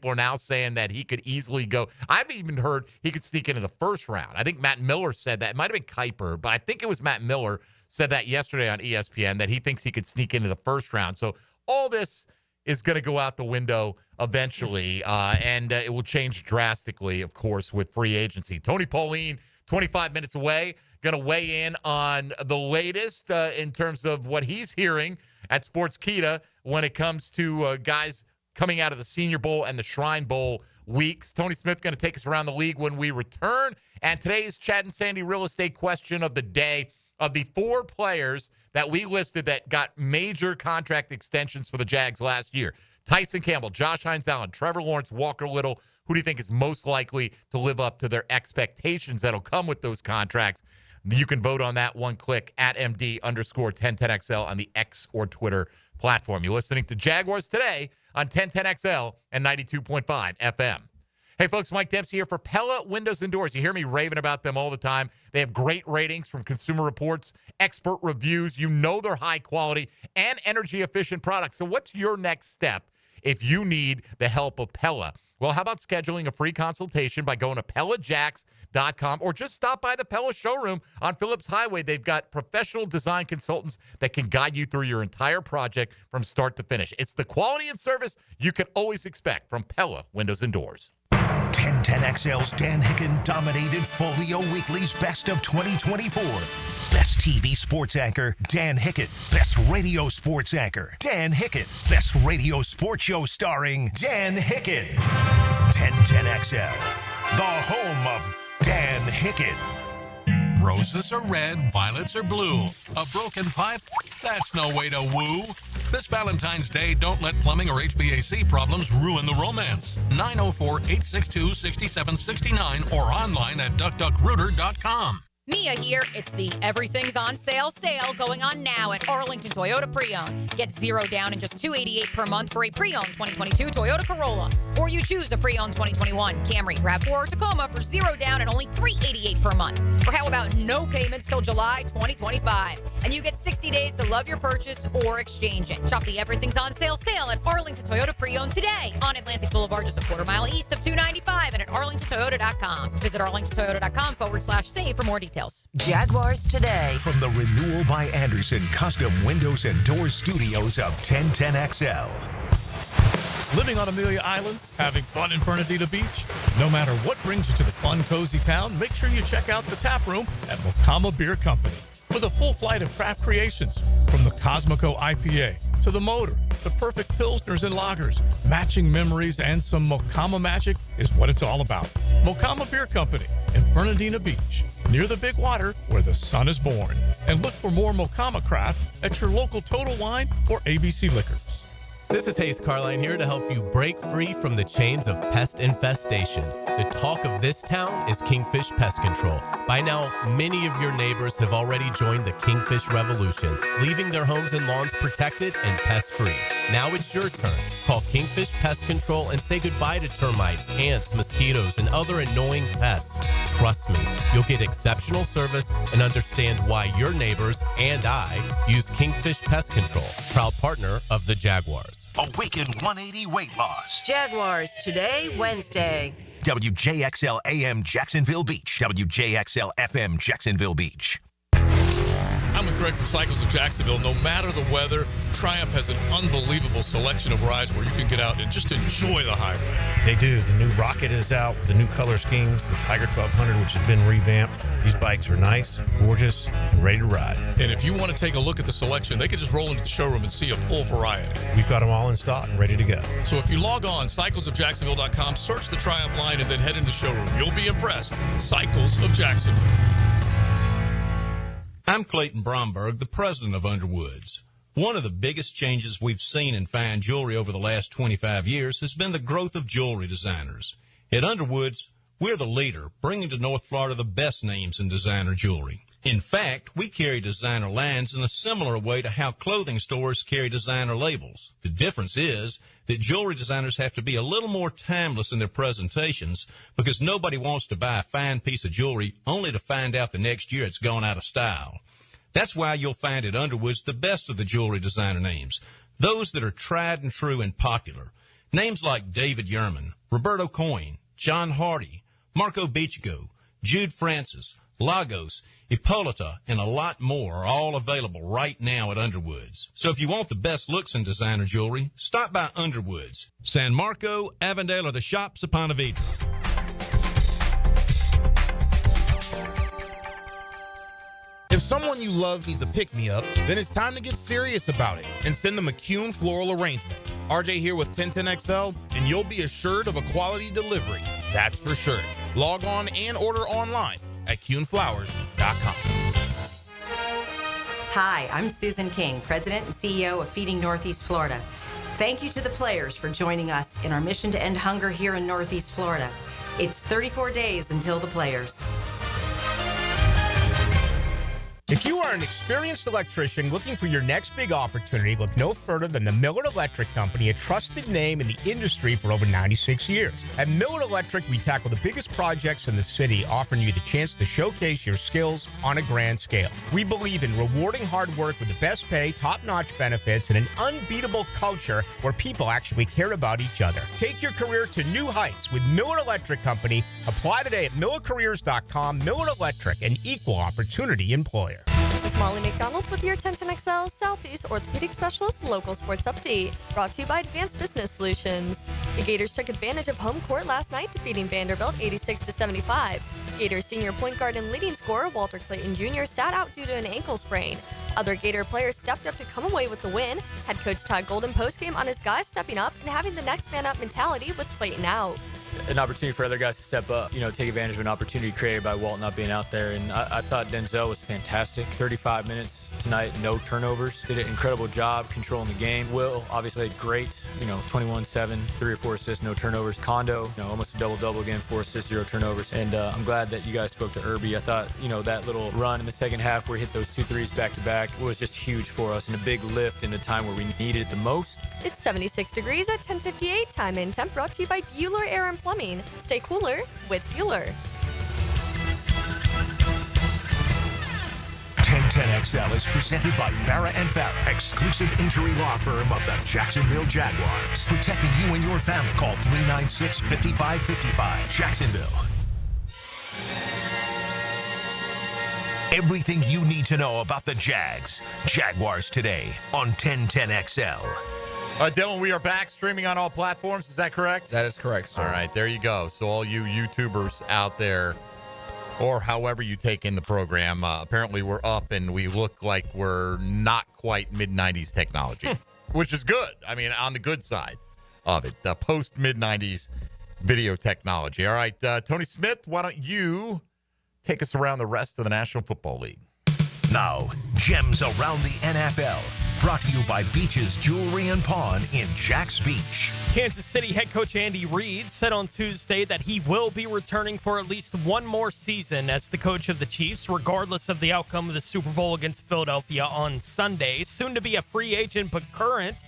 people are now saying that he could easily go. I've even heard he could sneak into the first round. I think Matt Miller said that. It might have been Kuiper, but I think it was Matt Miller said that yesterday on ESPN, that he thinks he could sneak into the first round. So all this is going to go out the window eventually, and it will change drastically, of course, with free agency. Tony Pauline, 25 minutes away, going to weigh in on the latest in terms of what he's hearing at Sportskeeda when it comes to guys coming out of the Senior Bowl and the Shrine Bowl weeks. Tony Smith going to take us around the league when we return. And today's Chad and Sandy real estate question of the day: of the 4 players that we listed that got major contract extensions for the Jags last year, Tyson Campbell, Josh Hines-Allen, Trevor Lawrence, Walker Little, who do you think is most likely to live up to their expectations that'll come with those contracts? You can vote on that one click at MD_1010XL on the X or Twitter platform. You're listening to Jaguars Today on 1010XL and 92.5 FM. Hey, folks, Mike Dempsey here for Pella Windows and Doors. You hear me raving about them all the time. They have great ratings from Consumer Reports, expert reviews. You know they're high quality and energy-efficient products. So what's your next step if you need the help of Pella? Well, how about scheduling a free consultation by going to PellaJacks.com or just stop by the Pella showroom on Phillips Highway. They've got professional design consultants that can guide you through your entire project from start to finish. It's the quality and service you can always expect from Pella Windows and Doors. 1010XL's Dan Hicken dominated Folio Weekly's Best of 2024. Best TV sports anchor, Dan Hicken. Best radio sports anchor, Dan Hicken. Best radio sports show starring Dan Hicken. 1010XL, the home of Dan Hicken. Roses are red, violets are blue. A broken pipe? That's no way to woo. This Valentine's Day, don't let plumbing or HVAC problems ruin the romance. 904-862-6769 or online at duckduckrooter.com. Mia here. It's the Everything's on Sale sale going on now at Arlington Toyota Pre-Owned. Get $0 down and just $288 per month for a pre-owned 2022 Toyota Corolla. Or you choose a pre-owned 2021 Camry, RAV4, or Tacoma for $0 down and only $388 per month. Or how about no payments till July 2025? And you get 60 days to love your purchase or exchange it. Shop the Everything's on Sale at Arlington Toyota Pre-Owned today on Atlantic Boulevard, just a quarter mile east of 295, and at arlingtontoyota.com. Visit arlingtontoyota.com/save for more details. Jaguars Today. From the Renewal by Anderson Custom Windows and Doors Studios of 1010XL. Living on Amelia Island, having fun in Fernandina Beach? No matter what brings you to the fun, cozy town, make sure you check out the tap room at Mokama Beer Company. With a full flight of craft creations, from the Cosmico IPA to the Motor, the perfect Pilsners and Lagers, matching memories and some Mokama magic is what it's all about. Mokama Beer Company in Fernandina Beach, near the big water where the sun is born. And look for more Mokama craft at your local Total Wine or ABC Liquors. This is Hayes Carline here to help you break free from the chains of pest infestation. The talk of this town is Kingfish Pest Control. By now, many of your neighbors have already joined the Kingfish Revolution, leaving their homes and lawns protected and pest-free. Now it's your turn. Call Kingfish Pest Control and say goodbye to termites, ants, mosquitoes, and other annoying pests. Trust me, you'll get exceptional service and understand why your neighbors and I use Kingfish Pest Control, proud partner of the Jaguars. Awaken 180 weight loss. Jaguars Today, Wednesday. WJXL AM Jacksonville Beach. WJXL FM Jacksonville Beach. I'm with Greg from Cycles of Jacksonville. No matter the weather, Triumph has an unbelievable selection of rides where you can get out and just enjoy the highway. They do. The new Rocket is out, the new color schemes, the Tiger 1200, which has been revamped. These bikes are nice, gorgeous, and ready to ride. And if you want to take a look at the selection, they can just roll into the showroom and see a full variety. We've got them all in stock and ready to go. So if you log on, cyclesofjacksonville.com, search the Triumph line, and then head into the showroom, you'll be impressed. Cycles of Jacksonville. I'm Clayton Bromberg, the president of Underwoods. One of the biggest changes we've seen in fine jewelry over the last 25 years has been the growth of jewelry designers. At Underwoods, we're the leader, bringing to North Florida the best names in designer jewelry. In fact, we carry designer lines in a similar way to how clothing stores carry designer labels. The difference is that jewelry designers have to be a little more timeless in their presentations because nobody wants to buy a fine piece of jewelry only to find out the next year it's gone out of style. That's why you'll find at Underwoods the best of the jewelry designer names, those that are tried and true and popular. Names like David Yerman, Roberto Coin, John Hardy, Marco Bichigo, Jude Francis, Lagos, Hippolyta, and a lot more are all available right now at Underwood's. So if you want the best looks in designer jewelry, stop by Underwood's, San Marco, Avondale, or the shops upon Avedra. If someone you love needs a pick-me-up, then it's time to get serious about it and send them a Kuhn floral arrangement. RJ here with 1010XL, and you'll be assured of a quality delivery. That's for sure. Log on and order online at kuhnflowers.com. Hi, I'm Susan King, President and CEO of Feeding Northeast Florida. Thank you to the players for joining us in our mission to end hunger here in Northeast Florida. It's 34 days until the players. If you are an experienced electrician looking for your next big opportunity, look no further than the Miller Electric Company, a trusted name in the industry for over 96 years. At Miller Electric, we tackle the biggest projects in the city, offering you the chance to showcase your skills on a grand scale. We believe in rewarding hard work with the best pay, top-notch benefits, and an unbeatable culture where people actually care about each other. Take your career to new heights with Miller Electric Company. Apply today at millercareers.com. Miller Electric, an equal opportunity employer. This is Molly McDonald with your 1010XL Southeast Orthopedic Specialist Local Sports Update, brought to you by Advanced Business Solutions. The Gators took advantage of home court last night, defeating Vanderbilt 86-75. Gators senior point guard and leading scorer Walter Clayton Jr. sat out due to an ankle sprain. Other Gator players stepped up to come away with the win. Head coach Todd Golden postgame on his guys stepping up and having the next man up mentality with Clayton out. An opportunity for other guys to step up, take advantage of an opportunity created by Walt not being out there. And I thought Denzel was fantastic. 35 minutes tonight, no turnovers. Did an incredible job controlling the game. Will obviously had great, 21-7, 3 or 4 assists, no turnovers. Kondo, almost a double-double again, 4 assists, 0 turnovers. And I'm glad that you guys spoke to Irby. I thought, that little run in the second half where he hit those 2 threes back-to-back was just huge for us and a big lift in a time where we needed it the most. It's 76 degrees at 10:58. Time and temp brought to you by Bueller Air and Plumbing. Stay cooler with Bueller. 1010XL is presented by Farah and Farah, exclusive injury law firm of the Jacksonville Jaguars. Protecting you and your family. Call 396-5555. Jacksonville. Everything you need to know about the Jags. Jaguars Today on 1010XL. Dylan, we are back streaming on all platforms. Is that correct? That is correct, sir. All right, there you go. So all you YouTubers out there, or however you take in the program, apparently we're up and we look like we're not quite mid-90s technology, which is good. I mean, on the good side of it, the post-mid-90s video technology. All right, Tony Smith, why don't you take us around the rest of the National Football League? Now, gems around the NFL. Brought to you by Beach's Jewelry and Pawn in Jax Beach. Kansas City head coach Andy Reid said on Tuesday that he will be returning for at least one more season as the coach of the Chiefs, regardless of the outcome of the Super Bowl against Philadelphia on Sunday. Soon to be a free agent, but current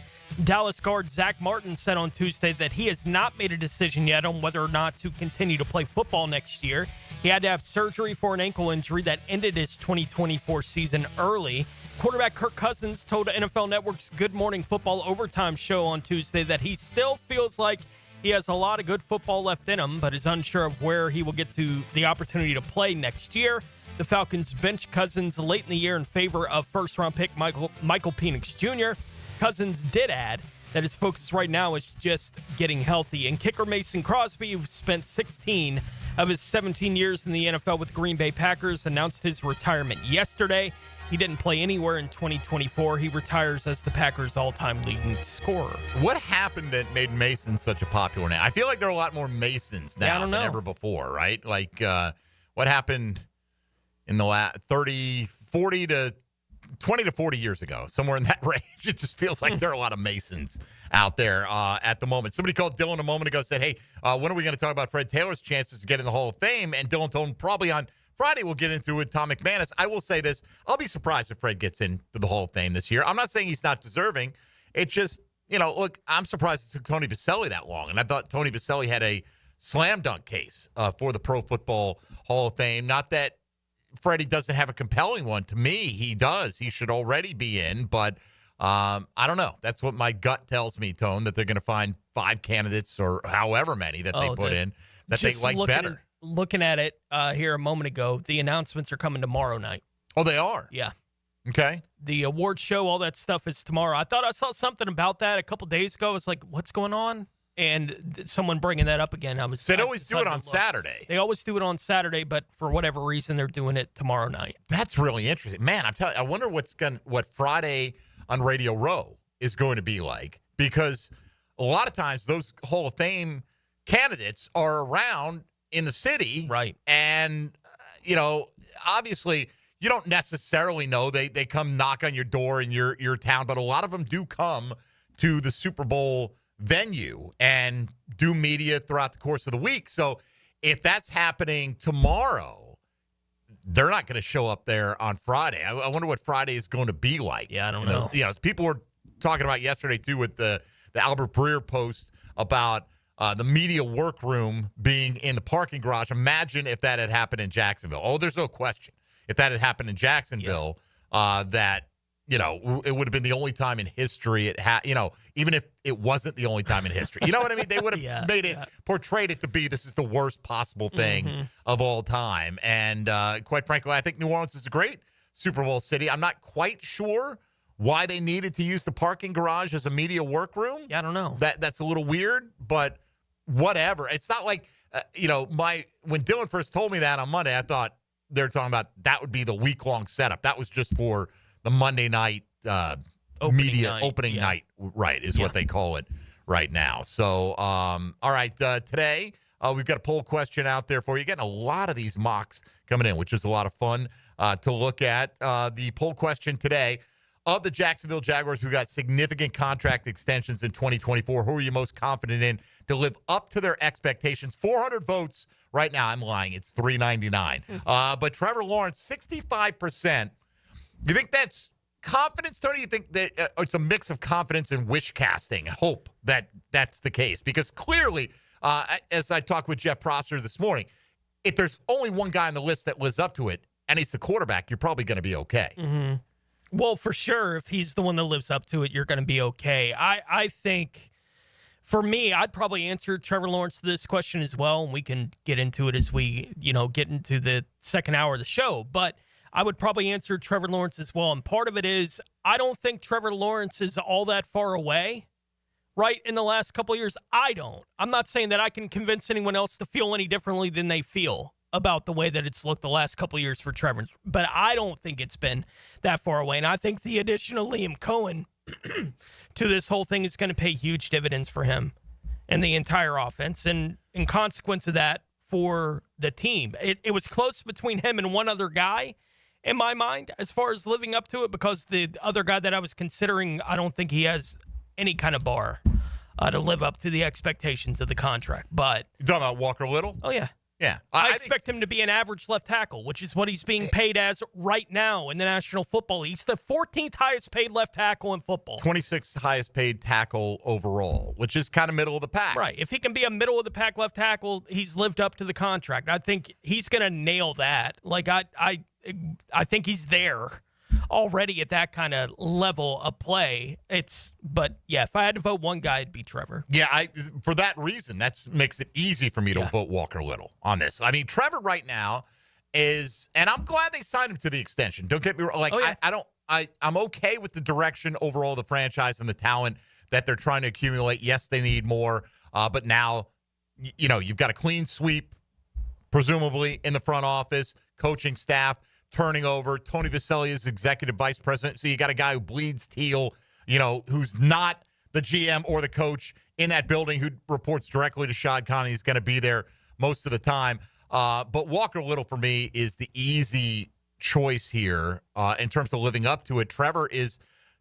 Dallas guard Zach Martin said on Tuesday that he has not made a decision yet on whether or not to continue to play football next year. He had to have surgery for an ankle injury that ended his 2024 season early. Quarterback Kirk Cousins told NFL Network's Good Morning Football Overtime show on Tuesday that he still feels like he has a lot of good football left in him, but is unsure of where he will get to the opportunity to play next year. The Falcons benched Cousins late in the year in favor of first-round pick Michael Penix Jr. Cousins did add that his focus right now is just getting healthy. And kicker Mason Crosby, who spent 16 of his 17 years in the NFL with the Green Bay Packers, announced his retirement yesterday. He didn't play anywhere in 2024. He retires as the Packers' all-time leading scorer. What happened that made Mason such a popular name? I feel like there are a lot more Masons now than ever before, right? Like, what happened in the last 20 to 40 years ago, somewhere in that range? It just feels like there are a lot of Masons out there at the moment. Somebody called Dylan a moment ago, said, hey, when are we going to talk about Fred Taylor's chances to get in the Hall of Fame? And Dylan told him probably on Friday we'll get into it with Tom McManus. I will say this. I'll be surprised if Fred gets into the Hall of Fame this year. I'm not saying he's not deserving. It's just, look, I'm surprised it took Tony Baselli that long. And I thought Tony Baselli had a slam dunk case for the Pro Football Hall of Fame. Not that Freddie doesn't have a compelling one. To me, he does. He should already be in. But I don't know. That's what my gut tells me, Tone, that they're going to find 5 candidates or however many that they put in that they like better. Looking at it here a moment ago, the announcements are coming tomorrow night. Oh, they are? Yeah. Okay. The award show, all that stuff is tomorrow. I thought I saw something about that a couple days ago. I was like, what's going on? And someone bringing that up again. So they always do it on Saturday. They always do it on Saturday, but for whatever reason, they're doing it tomorrow night. That's really interesting. Man, I'm telling you, I wonder what Friday on Radio Row is going to be like, because a lot of times those Hall of Fame candidates are around in the city. Right. And, obviously you don't necessarily know. They come knock on your door in your town, but a lot of them do come to the Super Bowl venue and do media throughout the course of the week. So if that's happening tomorrow, they're not going to show up there on Friday. I wonder what Friday is going to be like. Yeah, I don't know. People were talking about yesterday too with the Albert Breer post about the media workroom being in the parking garage. Imagine if that had happened in Jacksonville. Oh, there's no question. If that had happened in Jacksonville, that it would have been the only time in history it had, even if it wasn't the only time in history. You know what I mean? They would have portrayed it to be this is the worst possible thing of all time. And quite frankly, I think New Orleans is a great Super Bowl city. I'm not quite sure why they needed to use the parking garage as a media workroom. Yeah, I don't know. That's a little weird, but whatever. It's not like, when Dylan first told me that on Monday, I thought they were talking about that would be the week-long setup. That was just for the Monday night opening night, right, is what they call it right now. So, all right, today we've got a poll question out there for you. Getting a lot of these mocks coming in, which is a lot of fun to look at. The poll question today, of the Jacksonville Jaguars who got significant contract extensions in 2024, who are you most confident in to live up to their expectations? 400 votes right now. I'm lying. It's 399. But Trevor Lawrence, 65%. You think that's confidence, Tony? You think that it's a mix of confidence and wish casting, hope that that's the case? Because clearly, as I talked with Jeff Prosser this morning, if there's only one guy on the list that lives up to it, and he's the quarterback, you're probably going to be okay. Mm-hmm. Well, for sure, if he's the one that lives up to it, you're going to be okay. I think, for me, I'd probably answer Trevor Lawrence this question as well, and we can get into it as we, get into the second hour of the show. But I would probably answer Trevor Lawrence as well. And part of it is I don't think Trevor Lawrence is all that far away, right, in the last couple of years. I don't. I'm not saying that I can convince anyone else to feel any differently than they feel about the way that it's looked the last couple of years for Trevor. But I don't think it's been that far away. And I think the addition of Liam Cohen to this whole thing is going to pay huge dividends for him and the entire offense. And in consequence of that, for the team, it was close between him and one other guy in my mind, as far as living up to it, because the other guy that I was considering, I don't think he has any kind of bar to live up to the expectations of the contract. But you talking about Walker Little? Oh, yeah. Yeah. I expect him to be an average left tackle, which is what he's being paid as right now in the National Football League. He's the 14th highest paid left tackle in football. 26th highest paid tackle overall, which is kind of middle of the pack. Right. If he can be a middle of the pack left tackle, he's lived up to the contract. I think he's going to nail that. Like, I think he's there already at that kind of level of play. But yeah, if I had to vote one guy, it'd be Trevor. Yeah, for that reason, that makes it easy for me to vote Walker Little on this. I mean, Trevor right now is, and I'm glad they signed him to the extension. Don't get me wrong. Like, I'm okay with the direction overall of the franchise and the talent that they're trying to accumulate. Yes, they need more, but now, you've got a clean sweep, presumably in the front office, coaching staff turning over. Tony Baselli is executive vice president. So you got a guy who bleeds teal, who's not the GM or the coach in that building, who reports directly to Shad Khan. He's going to be there most of the time. But Walker Little, for me, is the easy choice here in terms of living up to it. Trevor is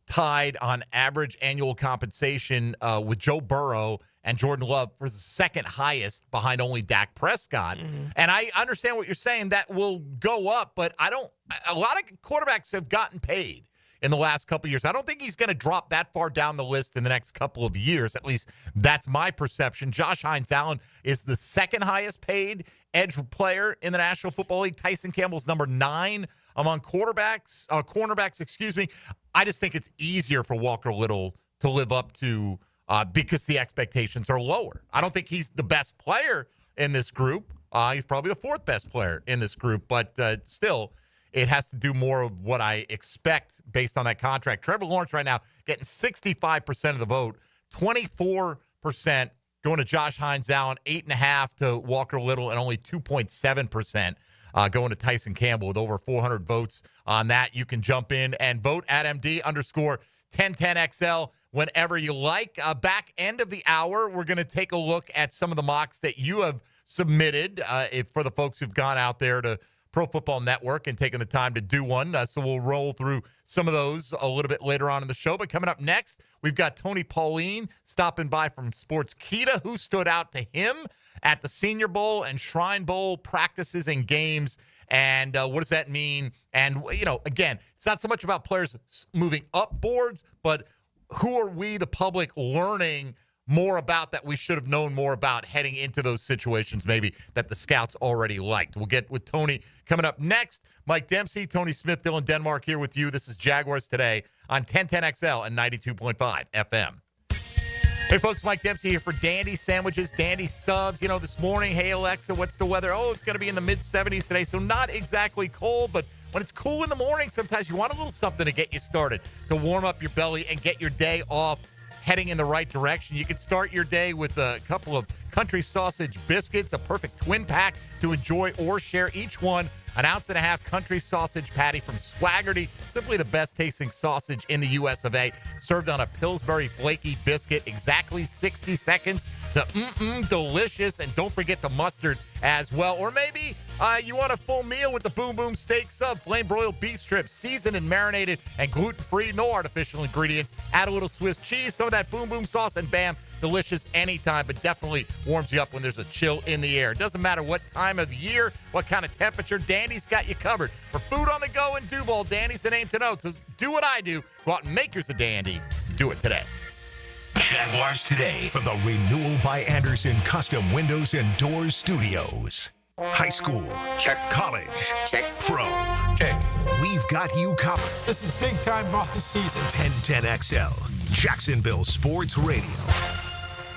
tied on average annual compensation with Joe Burrow and Jordan Love for the second highest, behind only Dak Prescott. Mm-hmm. And I understand what you're saying. That will go up, but a lot of quarterbacks have gotten paid in the last couple of years. I don't think he's going to drop that far down the list in the next couple of years. At least that's my perception. Josh Hines-Allen is the second highest paid edge player in the National Football League. Tyson Campbell's number 9 among cornerbacks. I just think it's easier for Walker Little to live up to because the expectations are lower. I don't think he's the best player in this group. He's probably the 4th best player in this group, but still, it has to do more of what I expect based on that contract. Trevor Lawrence right now getting 65% of the vote, 24% going to Josh Hines-Allen, 8.5% to Walker Little, and only 2.7% going to Tyson Campbell with over 400 votes on that. You can jump in and vote at MD_1010XL whenever you like. Back end of the hour, we're going to take a look at some of the mocks that you have submitted for the folks who've gone out there to Pro Football Network and taken the time to do one. So we'll roll through some of those a little bit later on in the show. But coming up next, we've got Tony Pauline stopping by from Sportskeeda, who stood out to him at the Senior Bowl and Shrine Bowl practices and games. And what does that mean? And, again, it's not so much about players moving up boards, but who are we, the public, learning more about that we should have known more about heading into those situations maybe that the scouts already liked. We'll get with Tony coming up next. Mike Dempsey, Tony Smith, Dylan Denmark here with you. This is Jaguars Today on 1010XL and 92.5 FM. Hey, folks, Mike Dempsey here for Dandy Sandwiches, Dandy Subs. This morning, hey, Alexa, what's the weather? Oh, it's going to be in the mid-70s today, so not exactly cold, but when it's cool in the morning, sometimes you want a little something to get you started, to warm up your belly and get your day off heading in the right direction. You can start your day with a couple of country sausage biscuits, a perfect twin pack to enjoy or share. Each one an 1.5 ounce country sausage patty from Swaggerty, simply the best tasting sausage in the US of A, served on a Pillsbury flaky biscuit, exactly 60 seconds to delicious. And don't forget the mustard as well. Or maybe you want a full meal with the Boom Boom Steak Sub, flame broiled beef strips, seasoned and marinated and gluten-free, no artificial ingredients. Add a little Swiss cheese, some of that Boom Boom sauce, and bam, delicious anytime, but definitely warms you up when there's a chill in the air. It doesn't matter what time of year, what kind of temperature, Dandy's got you covered. For food on the go in Duval, Dandy's the name to know. So do what I do. Go out and make yours a Dandy. Do it today. Jaguars Today from the Renewal by Anderson Custom Windows and Doors Studios. High school. Check. College. Check. Pro. Check. We've got you covered. This is big time boss season. 1010XL, Jacksonville Sports Radio.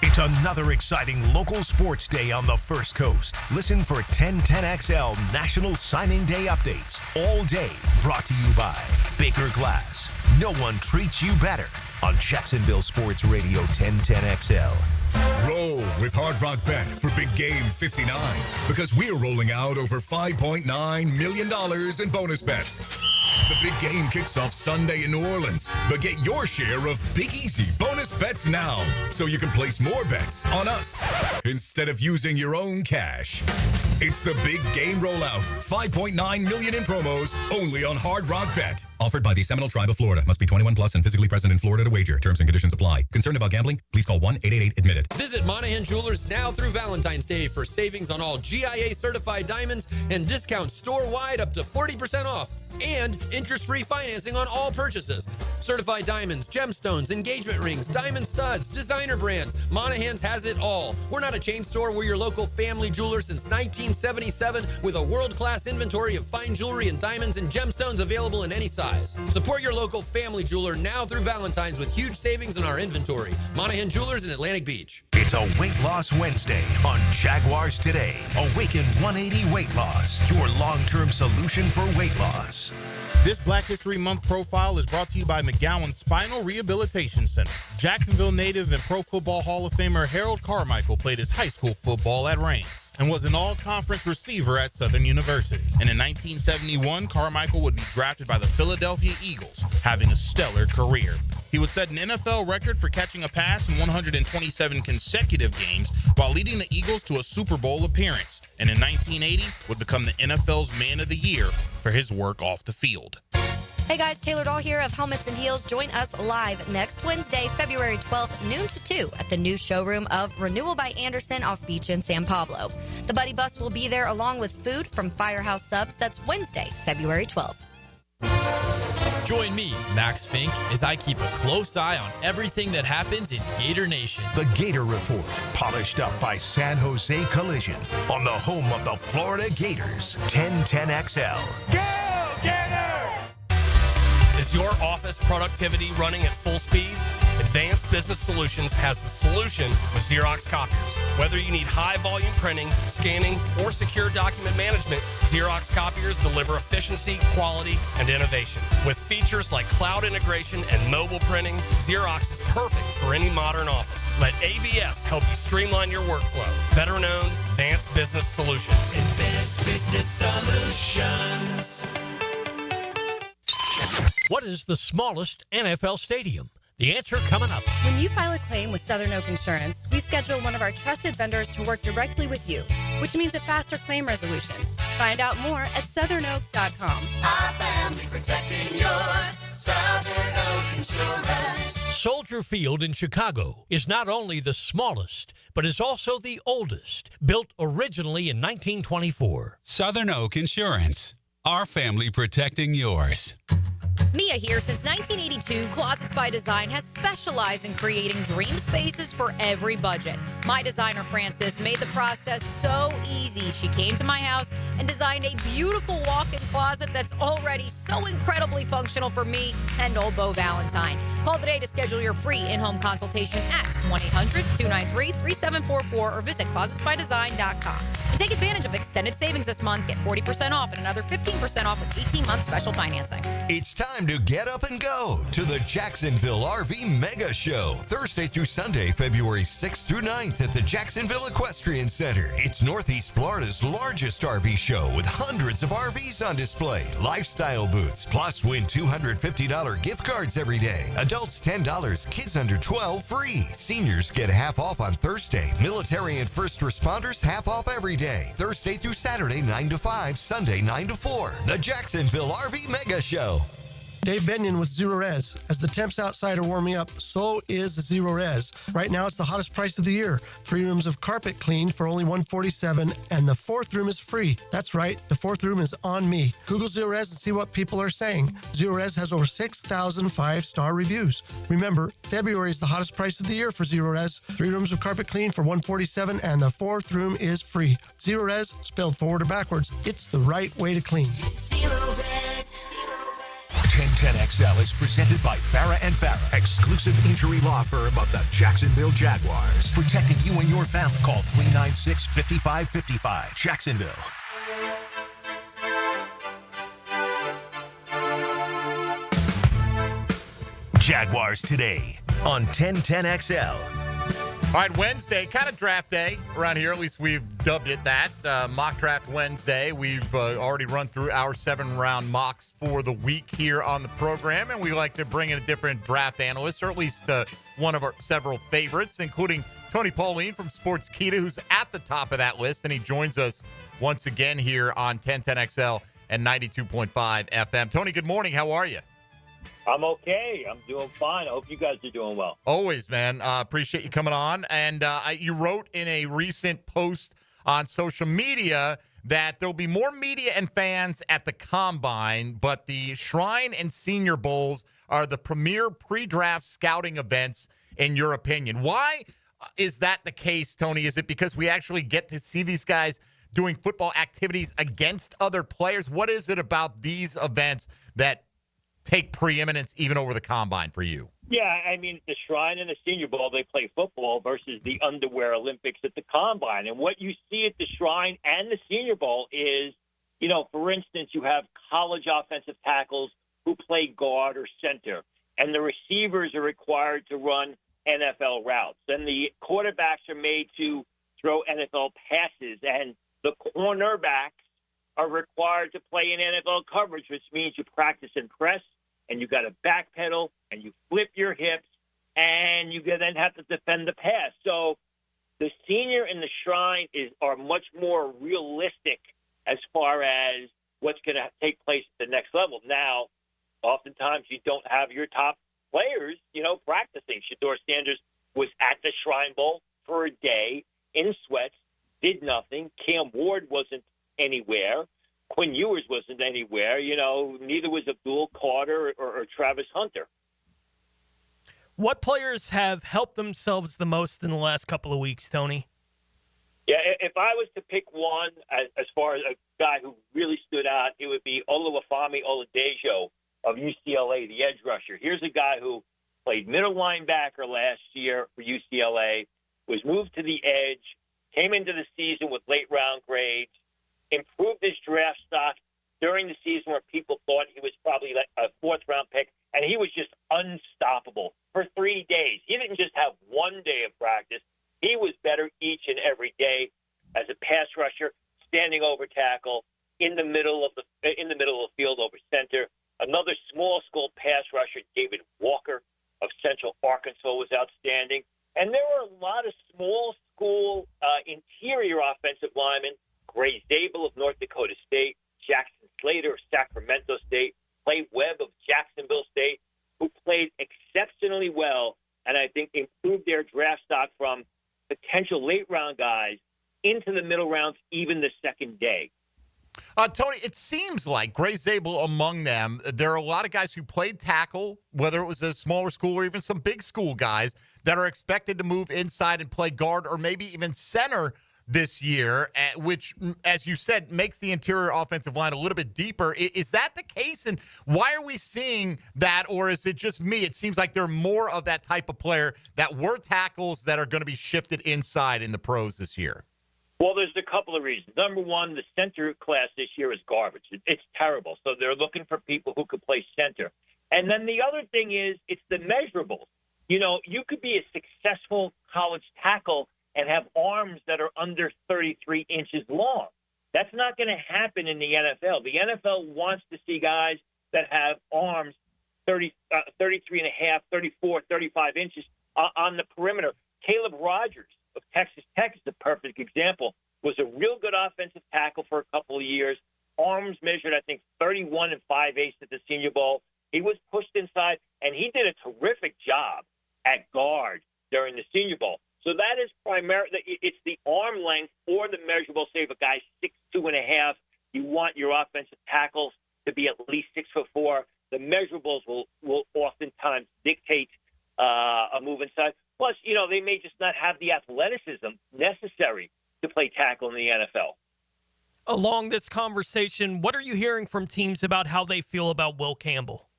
It's another exciting local sports day on the First Coast. Listen for 1010XL National Signing Day updates all day. Brought to you by Baker Glass. No one treats you better on Jacksonville Sports Radio 1010XL. Roll with Hard Rock Bet for Big Game 59 because we're rolling out over $5.9 million in bonus bets. The big game kicks off Sunday in New Orleans, but get your share of Big Easy bonus bets now so you can place more bets on us instead of using your own cash. It's the big game rollout. $5.9 million in promos only on Hard Rock Bet. Offered by the Seminole Tribe of Florida. Must be 21 plus and physically present in Florida to wager. Terms and conditions apply. Concerned about gambling? Please call 1-888-ADMIT-IT. Visit Monahan Jewelers now through Valentine's Day for savings on all GIA certified diamonds and discounts store-wide up to 40% off. And interest-free financing on all purchases. Certified diamonds, gemstones, engagement rings, diamond studs, designer brands. Monahan's has it all. We're not a chain store. We're your local family jeweler since 1977 with a world-class inventory of fine jewelry and diamonds and gemstones available in any size. Support your local family jeweler now through Valentine's with huge savings in our inventory. Monahan Jewelers in Atlantic Beach. It's a Weight Loss Wednesday on Jaguars Today. Awaken 180 Weight Loss, your long-term solution for weight loss. This Black History Month profile is brought to you by McGowan Spinal Rehabilitation Center. Jacksonville native and Pro Football Hall of Famer Harold Carmichael played his high school football at Reigns and was an all-conference receiver at Southern University. And in 1971, Carmichael would be drafted by the Philadelphia Eagles, having a stellar career. He would set an NFL record for catching a pass in 127 consecutive games while leading the Eagles to a Super Bowl appearance. And in 1980, would become the NFL's Man of the Year for his work off the field. Hey guys, Taylor Dahl here of Helmets and Heels. Join us live next Wednesday, February 12th, noon to 2 at the new showroom of Renewal by Anderson off Beach in San Pablo. The Buddy Bus will be there along with food from Firehouse Subs. That's Wednesday, February 12th. Join me, Max Fink, as I keep a close eye on everything that happens in Gator Nation. The Gator Report, polished up by San Jose Collision on the home of the Florida Gators, 1010XL. Go, Gators! Is your office productivity running at full speed? Advanced Business Solutions has the solution with Xerox copiers. Whether you need high-volume printing, scanning, or secure document management, Xerox copiers deliver efficiency, quality, and innovation. With features like cloud integration and mobile printing, Xerox is perfect for any modern office. Let ABS help you streamline your workflow. Veteran-owned Advanced Business Solutions. Advanced Business Solutions. What is the smallest NFL stadium? The answer coming up. When you file a claim with Southern Oak Insurance, we schedule one of our trusted vendors to work directly with you, which means a faster claim resolution. Find out more at southernoak.com. Our family protecting yours. Southern Oak Insurance. Soldier Field in Chicago is not only the smallest, but is also the oldest, built originally in 1924. Southern Oak Insurance. Our family protecting yours. Mia here. Since 1982, Closets by Design has specialized in creating dream spaces for every budget. My designer, Frances, made the process so easy. She came to my house and designed a beautiful walk-in closet that's already so incredibly functional for me and old Beau Valentine. Call today to schedule your free in-home consultation at 1-800-293-3744 or visit closetsbydesign.com. And take advantage of extended savings this month. Get 40% off and another 15% off with 18-month special financing. It's time to get up and go to the Jacksonville RV Mega Show, Thursday through Sunday, February 6th through 9th at the Jacksonville Equestrian Center. It's Northeast Florida's largest RV show with hundreds of RVs on display, lifestyle booths, plus win $250 gift cards every day. Adults $10, kids under 12 free. Seniors get half off on Thursday. Military and first responders half off every day. Thursday through Saturday 9 to 5, Sunday 9 to 4. The Jacksonville RV Mega Show. Dave Benyon with Zero Res. As the temps outside are warming up, so is Zero Res. Right now, it's the hottest price of the year. 3 rooms of carpet cleaned for only $147, and the 4th room is free. That's right, the 4th room is on me. Google Zero Res and see what people are saying. Zero Res has over 6,000 5-star reviews. Remember, February is the hottest price of the year for Zero Res. 3 rooms of carpet cleaned for $147, and the 4th room is free. Zero Res, spelled forward or backwards, it's the right way to clean. Zero Res. 1010XL is presented by Farrah & Farrah, exclusive injury law firm of the Jacksonville Jaguars. Protecting you and your family. Call 396-5555. Jacksonville. Jaguars Today on 1010XL. All right, Wednesday, kind of draft day around here. At least we've dubbed it that. Mock Draft Wednesday. We've already run through our 7-round mocks for the week here on the program, and we like to bring in a different draft analyst, or at least one of our several favorites, including Tony Pauline from Sports Kita, who's at the top of that list, and he joins us once again here on 1010XL and 92.5 FM. Tony, good morning. How are you? I'm okay. I'm doing fine. I hope you guys are doing well. Always, man. Appreciate you coming on. And you wrote in a recent post on social media that there'll be more media and fans at the Combine, but the Shrine and Senior Bowls are the premier pre-draft scouting events, in your opinion. Why is that the case, Tony? Is it because we actually get to see these guys doing football activities against other players? What is it about these events that take preeminence even over the Combine for you? Yeah, I mean, the Shrine and the Senior Bowl, they play football versus the underwear Olympics at the Combine. And what you see at the Shrine and the Senior Bowl is, you know, for instance, you have college offensive tackles who play guard or center, and the receivers are required to run NFL routes. And the quarterbacks are made to throw NFL passes, and the cornerbacks are required to play in NFL coverage, which means you practice and press, and you got to backpedal, and you flip your hips, and you then have to defend the pass. So the Senior and the Shrine are much more realistic as far as what's going to take place at the next level. Now, oftentimes you don't have your top players, you know, practicing. Shedeur Sanders was at the Shrine Bowl for a day in sweats, did nothing. Cam Ward wasn't anywhere. Quinn Ewers wasn't anywhere. Neither was Abdul Carter or Travis Hunter. What players have helped themselves the most in the last couple of weeks, Tony? Yeah, if I was to pick one as far as a guy who really stood out, it would be Oluwafemi Oladejo of UCLA, the edge rusher. Here's a guy who played middle linebacker last year for UCLA, was moved to the edge, came into the season with late-round grades, improved his draft stock during the season where people thought he was probably like a fourth-round pick, and he was just unstoppable for 3 days. He didn't just have one day of practice. He was better each and every day as a pass rusher, standing over tackle, in the middle of the field over center. Another small school pass rusher, David Walker of Central Arkansas, was outstanding. And there were a lot of small school interior offensive linemen, Gray Zabel of North Dakota State, Jackson Slater of Sacramento State, Clay Webb of Jacksonville State, who played exceptionally well and I think improved their draft stock from potential late-round guys into the middle rounds, even the second day. Tony, it seems like Gray Zabel among them, there are a lot of guys who played tackle, whether it was a smaller school or even some big school guys that are expected to move inside and play guard or maybe even center this year, which, as you said, makes the interior offensive line a little bit deeper. Is that the case? And why are we seeing that? Or is it just me? It seems like there are more of that type of player that were tackles that are going to be shifted inside in the pros this year. Well, there's a couple of reasons. Number one, the center class this year is garbage. It's terrible. So they're looking for people who could play center. And then the other thing is it's the measurables. You could be a successful college tackle and have arms that are under 33 inches long. That's not going to happen in the NFL. The NFL wants to see guys that have arms 33 and a half, 34, 35 inches on the perimeter. Caleb Rogers of Texas Tech is the perfect example. Was a real good offensive tackle for a couple of years. Arms measured, I think, 31 and 5/8 at the Senior Bowl. He was pushed inside, and he did a terrific job at guard during the Senior Bowl. So that is primarily, it's the arm length or the measurable. Say if a guy's 6'2" and a half, you want your offensive tackles to be at least 6'4". The measurables will oftentimes dictate a move inside. Plus, they may just not have the athleticism necessary to play tackle in the NFL. Along this conversation, what are you hearing from teams about how they feel about Will Campbell?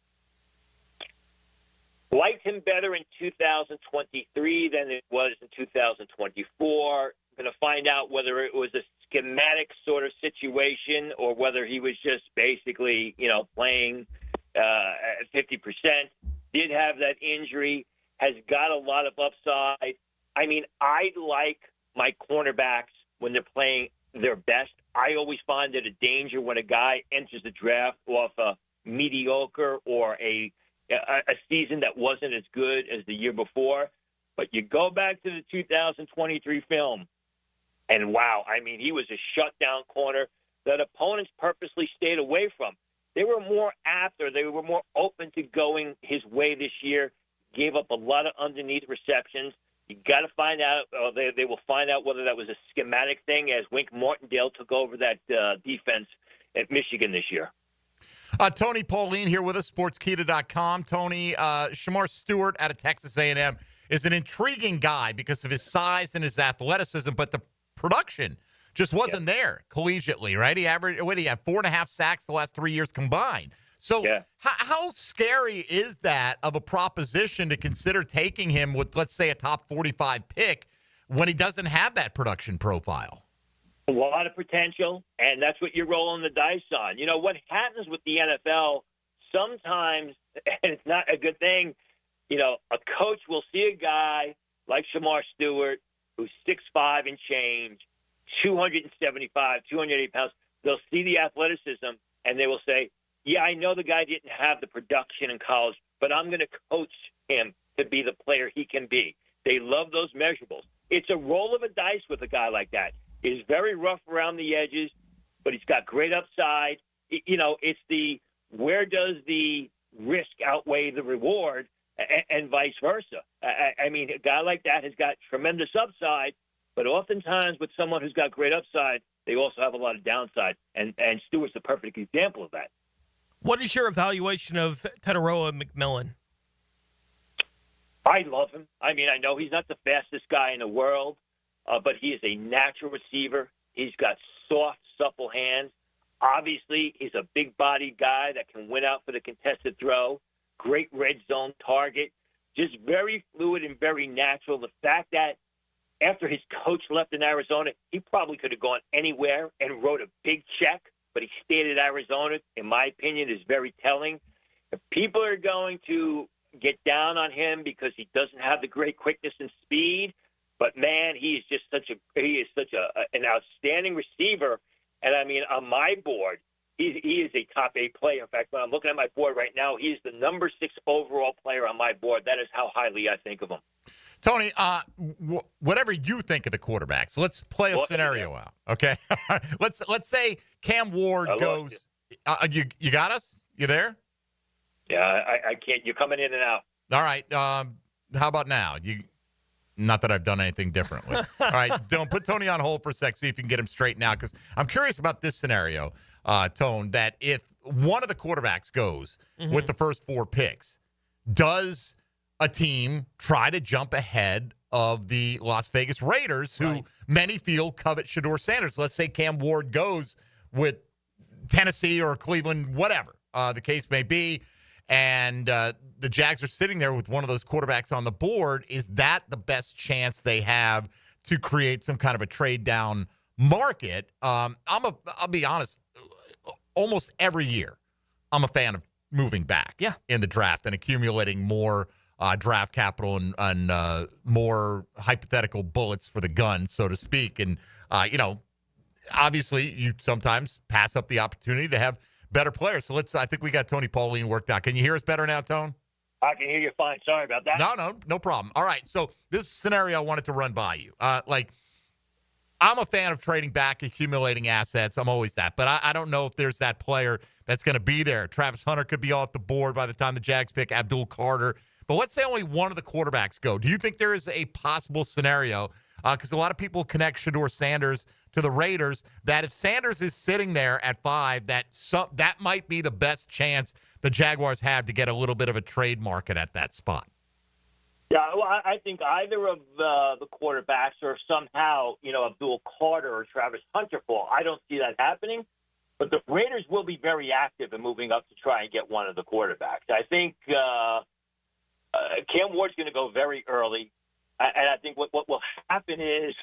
Liked him better in 2023 than it was in 2024. Going to find out whether it was a schematic sort of situation or whether he was just basically, playing at 50%. Did have that injury, has got a lot of upside. I mean, I like my cornerbacks when they're playing their best. I always find it a danger when a guy enters the draft off a mediocre or a season that wasn't as good as the year before. But you go back to the 2023 film, and wow, I mean, he was a shutdown corner that opponents purposely stayed away from. They were more apt, or they were more open to going his way this year, gave up a lot of underneath receptions. You got to find out, they will find out whether that was a schematic thing as Wink Martindale took over that defense at Michigan this year. Tony Pauline here with us, sportskita.com. Tony, Shamar Stewart out of Texas A&M is an intriguing guy because of his size and his athleticism, but the production just wasn't there collegiately, right? He had 4.5 sacks the last 3 years combined. So how scary is that of a proposition to consider taking him with, let's say, a top 45 pick when he doesn't have that production profile? A lot of potential, and that's what you're rolling the dice on. What happens with the NFL sometimes, and it's not a good thing, a coach will see a guy like Shamar Stewart who's 6'5" and change, 275, 280 pounds. They'll see the athleticism, and they will say, yeah, I know the guy didn't have the production in college, but I'm going to coach him to be the player he can be. They love those measurables. It's a roll of a dice with a guy like that. He's very rough around the edges, but he's got great upside. It's the where does the risk outweigh the reward and vice versa. I mean, a guy like that has got tremendous upside, But oftentimes with someone who's got great upside, they also have a lot of downside. And Stewart's the perfect example of that. What is your evaluation of Tataroa McMillan? I love him. I mean, I know he's not the fastest guy in the world, but he is a natural receiver. He's got soft, supple hands. Obviously, he's a big-bodied guy that can win out for the contested throw. Great red zone target. Just very fluid and very natural. The fact that after his coach left in Arizona, he probably could have gone anywhere and wrote a big check, but he stayed at Arizona, in my opinion, is very telling. If people are going to get down on him because he doesn't have the great quickness and speed, but man, he is such an outstanding receiver. And I mean, on my board, he is a top 8 player. In fact, when I'm looking at my board right now, he is the number 6 overall player on my board. That is how highly I think of him. Tony, whatever you think of the quarterbacks, let's play a scenario out. Okay, let's say Cam Ward goes. You got us? You there? Yeah, I can't. You're coming in and out. All right. How about now? Not that I've done anything differently. All right, Dylan, put Tony on hold for a sec. See if you can get him straight now, because I'm curious about this scenario, Tone. That if one of the quarterbacks goes with the first 4 picks, does a team try to jump ahead of the Las Vegas Raiders, who many feel covet Shedeur Sanders? Let's say Cam Ward goes with Tennessee or Cleveland, whatever the case may be, and the Jags are sitting there with one of those quarterbacks on the board. Is that the best chance they have to create some kind of a trade down market? I'll be honest, almost every year I'm a fan of moving back in the draft and accumulating more draft capital and more hypothetical bullets for the gun, so to speak. And, obviously you sometimes pass up the opportunity to have better players. So I think we got Tony Pauline worked out. Can you hear us better now, Tone? I can hear you fine. Sorry about that. No problem. All right. So this scenario I wanted to run by you. I'm a fan of trading back, accumulating assets. I'm always that. But I don't know if there's that player that's going to be there. Travis Hunter could be off the board by the time the Jags pick Abdul Carter. But let's say only one of the quarterbacks go. Do you think there is a possible scenario, because a lot of people connect Shedeur Sanders to the Raiders, that if Sanders is sitting there at 5, that might be the best chance the Jaguars have to get a little bit of a trade market at that spot? Yeah, well, I think either of the quarterbacks or somehow, Abdul Carter or Travis Hunter fall. I don't see that happening, but the Raiders will be very active in moving up to try and get one of the quarterbacks. I think Cam Ward's going to go very early, and I think what will happen is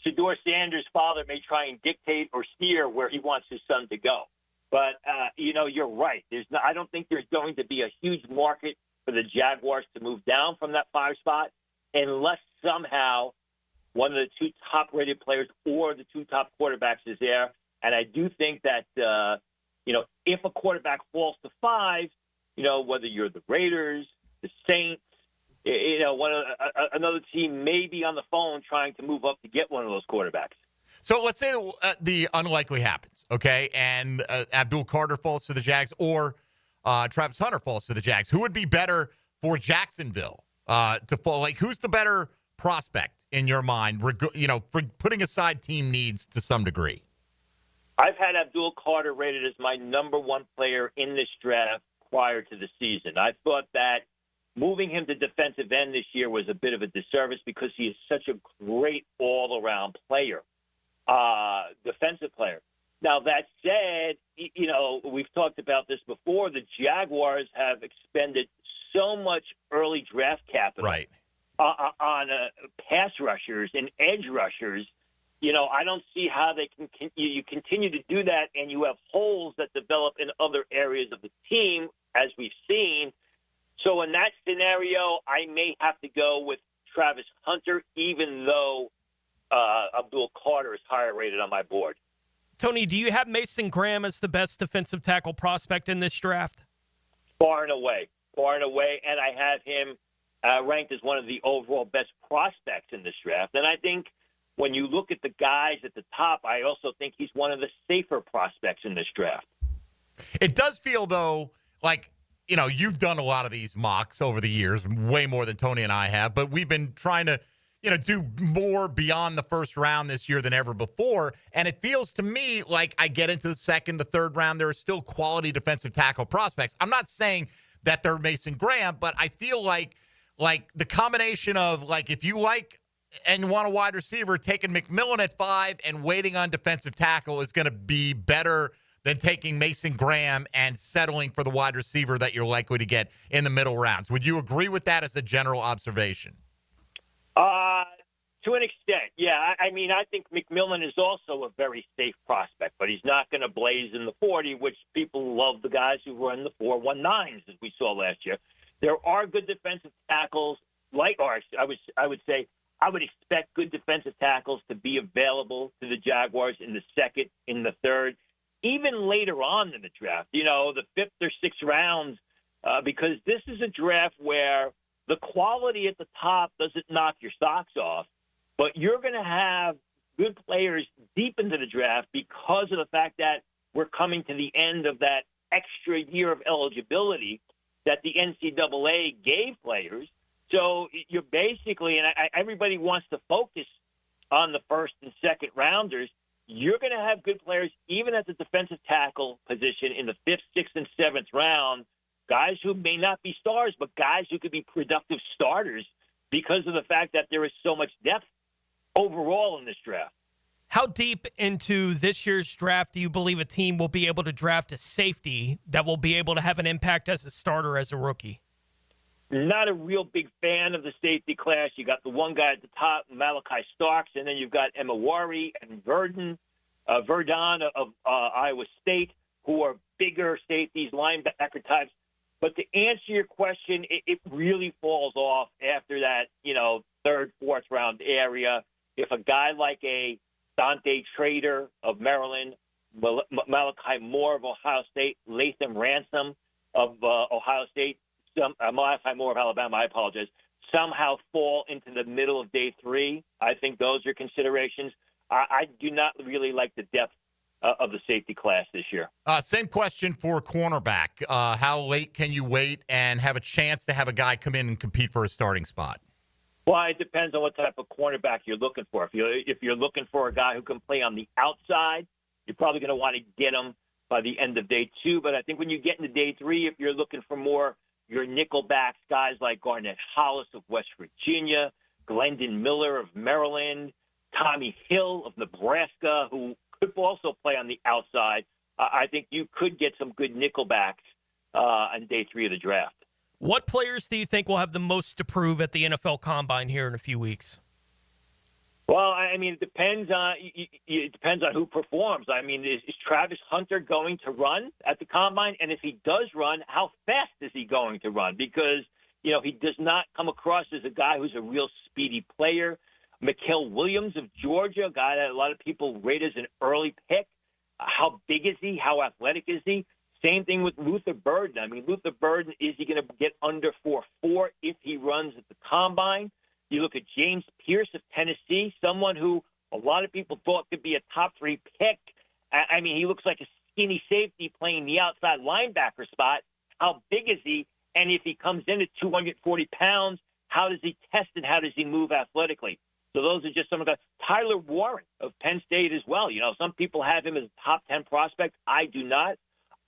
Shedeur Sanders' father may try and dictate or steer where he wants his son to go. But, you're right. I don't think there's going to be a huge market for the Jaguars to move down from that 5 spot unless somehow one of the 2 top-rated players or the 2 top quarterbacks is there. And I do think that, if a quarterback falls to 5, whether you're the Raiders, the Saints, another team may be on the phone trying to move up to get one of those quarterbacks. So let's say the unlikely happens, okay, and Abdul Carter falls to the Jags or Travis Hunter falls to the Jags. Who would be better for Jacksonville to fall? Like, who's the better prospect in your mind, for putting aside team needs to some degree? I've had Abdul Carter rated as my number 1 player in this draft prior to the season. I thought that moving him to defensive end this year was a bit of a disservice because he is such a great all-around player, defensive player. Now, that said, we've talked about this before. The Jaguars have expended so much early draft capital on pass rushers and edge rushers. I don't see how they can you continue to do that, and you have holes that develop in other areas of the team, as we've seen. So in that scenario, I may have to go with Travis Hunter, even though Abdul Carter is higher rated on my board. Tony, do you have Mason Graham as the best defensive tackle prospect in this draft? Far and away. And I have him ranked as one of the overall best prospects in this draft. And I think when you look at the guys at the top, I also think he's one of the safer prospects in this draft. It does feel, though, like, you've done a lot of these mocks over the years, way more than Tony and I have, but we've been trying to do more beyond the first round this year than ever before. And it feels to me like I get into the second, the third round, there are still quality defensive tackle prospects. I'm not saying that they're Mason Graham, but I feel like the combination of, like, if you like and want a wide receiver, taking McMillan at 5 and waiting on defensive tackle is going to be better than taking Mason Graham and settling for the wide receiver that you're likely to get in the middle rounds. Would you agree with that as a general observation? To an extent, yeah. I mean, I think McMillan is also a very safe prospect, but he's not going to blaze in the 40, which people love the guys who run the 4.19s, as we saw last year. There are good defensive tackles, I would say, I would expect good defensive tackles to be available to the Jaguars in the second, in the third, even later on in the draft, the 5th or 6th rounds, because this is a draft where the quality at the top doesn't knock your socks off, but you're going to have good players deep into the draft because of the fact that we're coming to the end of that extra year of eligibility that the NCAA gave players. So you're basically, and everybody wants to focus on the first and second rounders, you're going to have good players even at the defensive tackle position in the 5th, 6th, and 7th round, guys who may not be stars, but guys who could be productive starters because of the fact that there is so much depth overall in this draft. How deep into this year's draft do you believe a team will be able to draft a safety that will be able to have an impact as a starter as a rookie? Not a real big fan of the safety class. You got the one guy at the top, Malachi Starks, and then you've got Emawari and Verdon of Iowa State, who are bigger safeties, linebacker types. But to answer your question, it really falls off after that, 3rd, 4th round area. If a guy like a Dante Trader of Maryland, Malachi Moore of Ohio State, Latham Ransom of Ohio State, Malachi Moore of Alabama, I apologize, somehow fall into the middle of day 3, I think those are considerations. I do not really like the depth of the safety class this year. Same question for cornerback. How late can you wait and have a chance to have a guy come in and compete for a starting spot? Well, it depends on what type of cornerback you're looking for. If you're looking for a guy who can play on the outside, you're probably going to want to get him by the end of day 2. But I think when you get into day 3, if you're looking for more your nickel backs, guys like Garnett Hollis of West Virginia, Glendon Miller of Maryland, Tommy Hill of Nebraska, who could also play on the outside, I think you could get some good nickel backs on day 3 of the draft. What players do you think will have the most to prove at the NFL Combine here in a few weeks? Well, I mean, it depends on who performs. I mean, is Travis Hunter going to run at the Combine? And if he does run, how fast is he going to run? Because, he does not come across as a guy who's a real speedy player. Mikael Williams of Georgia, a guy that a lot of people rate as an early pick. How big is he? How athletic is he? Same thing with Luther Burden. I mean, Luther Burden, is he going to get under 4.4 if he runs at the Combine? You look at James Pierce of Tennessee, someone who a lot of people thought could be a top 3 pick. I mean, he looks like a skinny safety playing the outside linebacker spot. How big is he? And if he comes in at 240 pounds, how does he test and how does he move athletically? So those are just some of the Tyler Warren of Penn State as well. Some people have him as a top 10 prospect. I do not.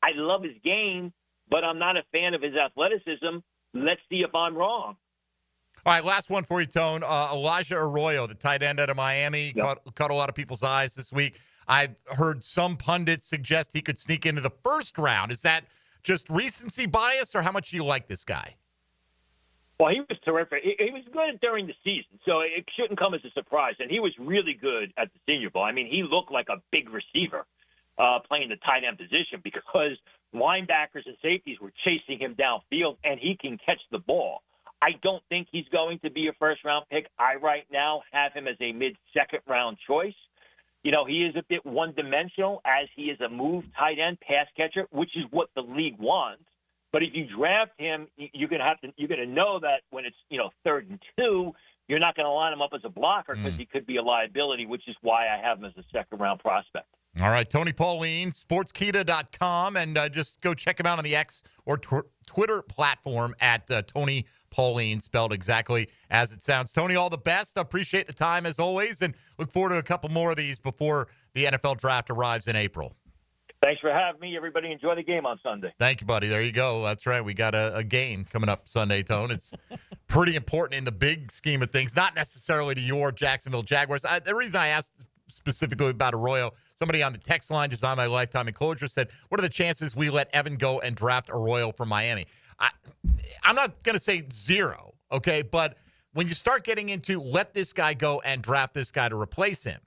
I love his game, but I'm not a fan of his athleticism. Let's see if I'm wrong. All right, last one for you, Tone. Elijah Arroyo, the tight end out of Miami, caught a lot of people's eyes this week. I've heard some pundits suggest he could sneak into the first round. Is that just recency bias, or how much do you like this guy? Well, he was terrific. He was good during the season, so it shouldn't come as a surprise. And he was really good at the Senior Bowl. I mean, he looked like a big receiver playing the tight end position because linebackers and safeties were chasing him downfield, and he can catch the ball. I don't think he's going to be a first-round pick. I right now have him as a mid-second-round choice. He is a bit one-dimensional as he is a move tight end pass catcher, which is what the league wants. But if you draft him, you're going to know that when it's 3rd and 2, you're not going to line him up as a blocker because he could be a liability, which is why I have him as a second-round prospect. All right, Tony Pauline, sportskita.com, and just go check him out on the X or Twitter platform at Tony Pauline, spelled exactly as it sounds. Tony, all the best. I appreciate the time as always, and look forward to a couple more of these before the NFL draft arrives in April. Thanks for having me. Everybody enjoy the game on Sunday. Thank you, buddy. There you go. That's right. We got a game coming up Sunday, Tone. It's pretty important in the big scheme of things, not necessarily to your Jacksonville Jaguars. The reason I asked specifically about Arroyo, somebody on the text line, Design My Lifetime Enclosure, said, what are the chances we let Evan go and draft Arroyo from Miami? I'm not going to say zero, okay? But when you start getting into let this guy go and draft this guy to replace him,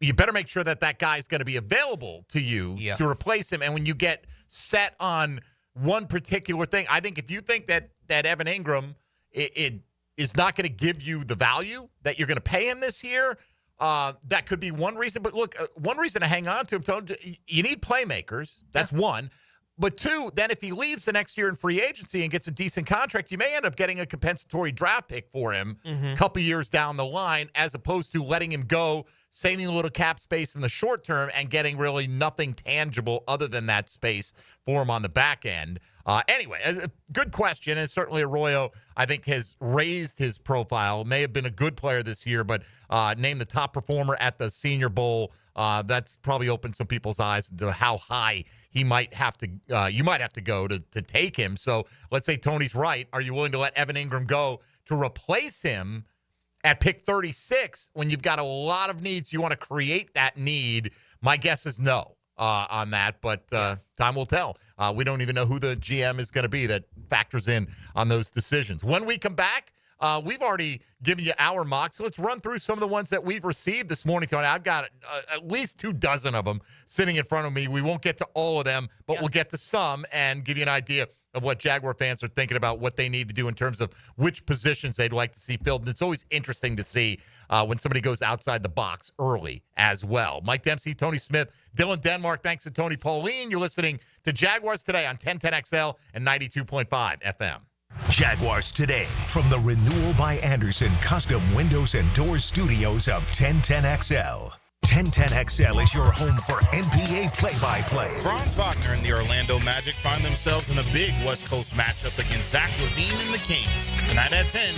you better make sure that that guy is going to be available to you to replace him. And when you get set on one particular thing, I think if you think that Evan Ingram it is not going to give you the value that you're going to pay him this year, that could be one reason. But look, one reason to hang on to him, Tony, you need playmakers. That's one. But two, then if he leaves the next year in free agency and gets a decent contract, you may end up getting a compensatory draft pick for him a couple years down the line, as opposed to letting him go, saving a little cap space in the short term and getting really nothing tangible other than that space for him on the back end. Anyway, a good question. And certainly Arroyo, I think, has raised his profile. May have been a good player this year, but named the top performer at the Senior Bowl. That's probably opened some people's eyes to how high he might have to, you might have to go to take him. So let's say Tony's right. Are you willing to let Evan Ingram go to replace him at pick 36 when you've got a lot of needs? You want to create that need? My guess is no on that, but time will tell. We don't even know who the GM is going to be that factors in on those decisions. When we come back, we've already given you our mocks, so let's run through some of the ones that we've received this morning, Tony. I've got at least 24 of them sitting in front of me. We won't get to all of them, but we'll get to some and give you an idea of what Jaguar fans are thinking about what they need to do in terms of which positions they'd like to see filled. And it's always interesting to see when somebody goes outside the box early as well. Mike Dempsey, Tony Smith, Dylan Denmark, thanks to Tony Pauline. You're listening to Jaguars Today on 1010XL and 92.5 FM. Jaguars Today from the Renewal by Anderson Custom Windows and Doors Studios of 1010XL. 1010XL is your home for NBA play-by-play. Franz Wagner and the Orlando Magic find themselves in a big West Coast matchup against Zach LaVine and the Kings. Tonight at 10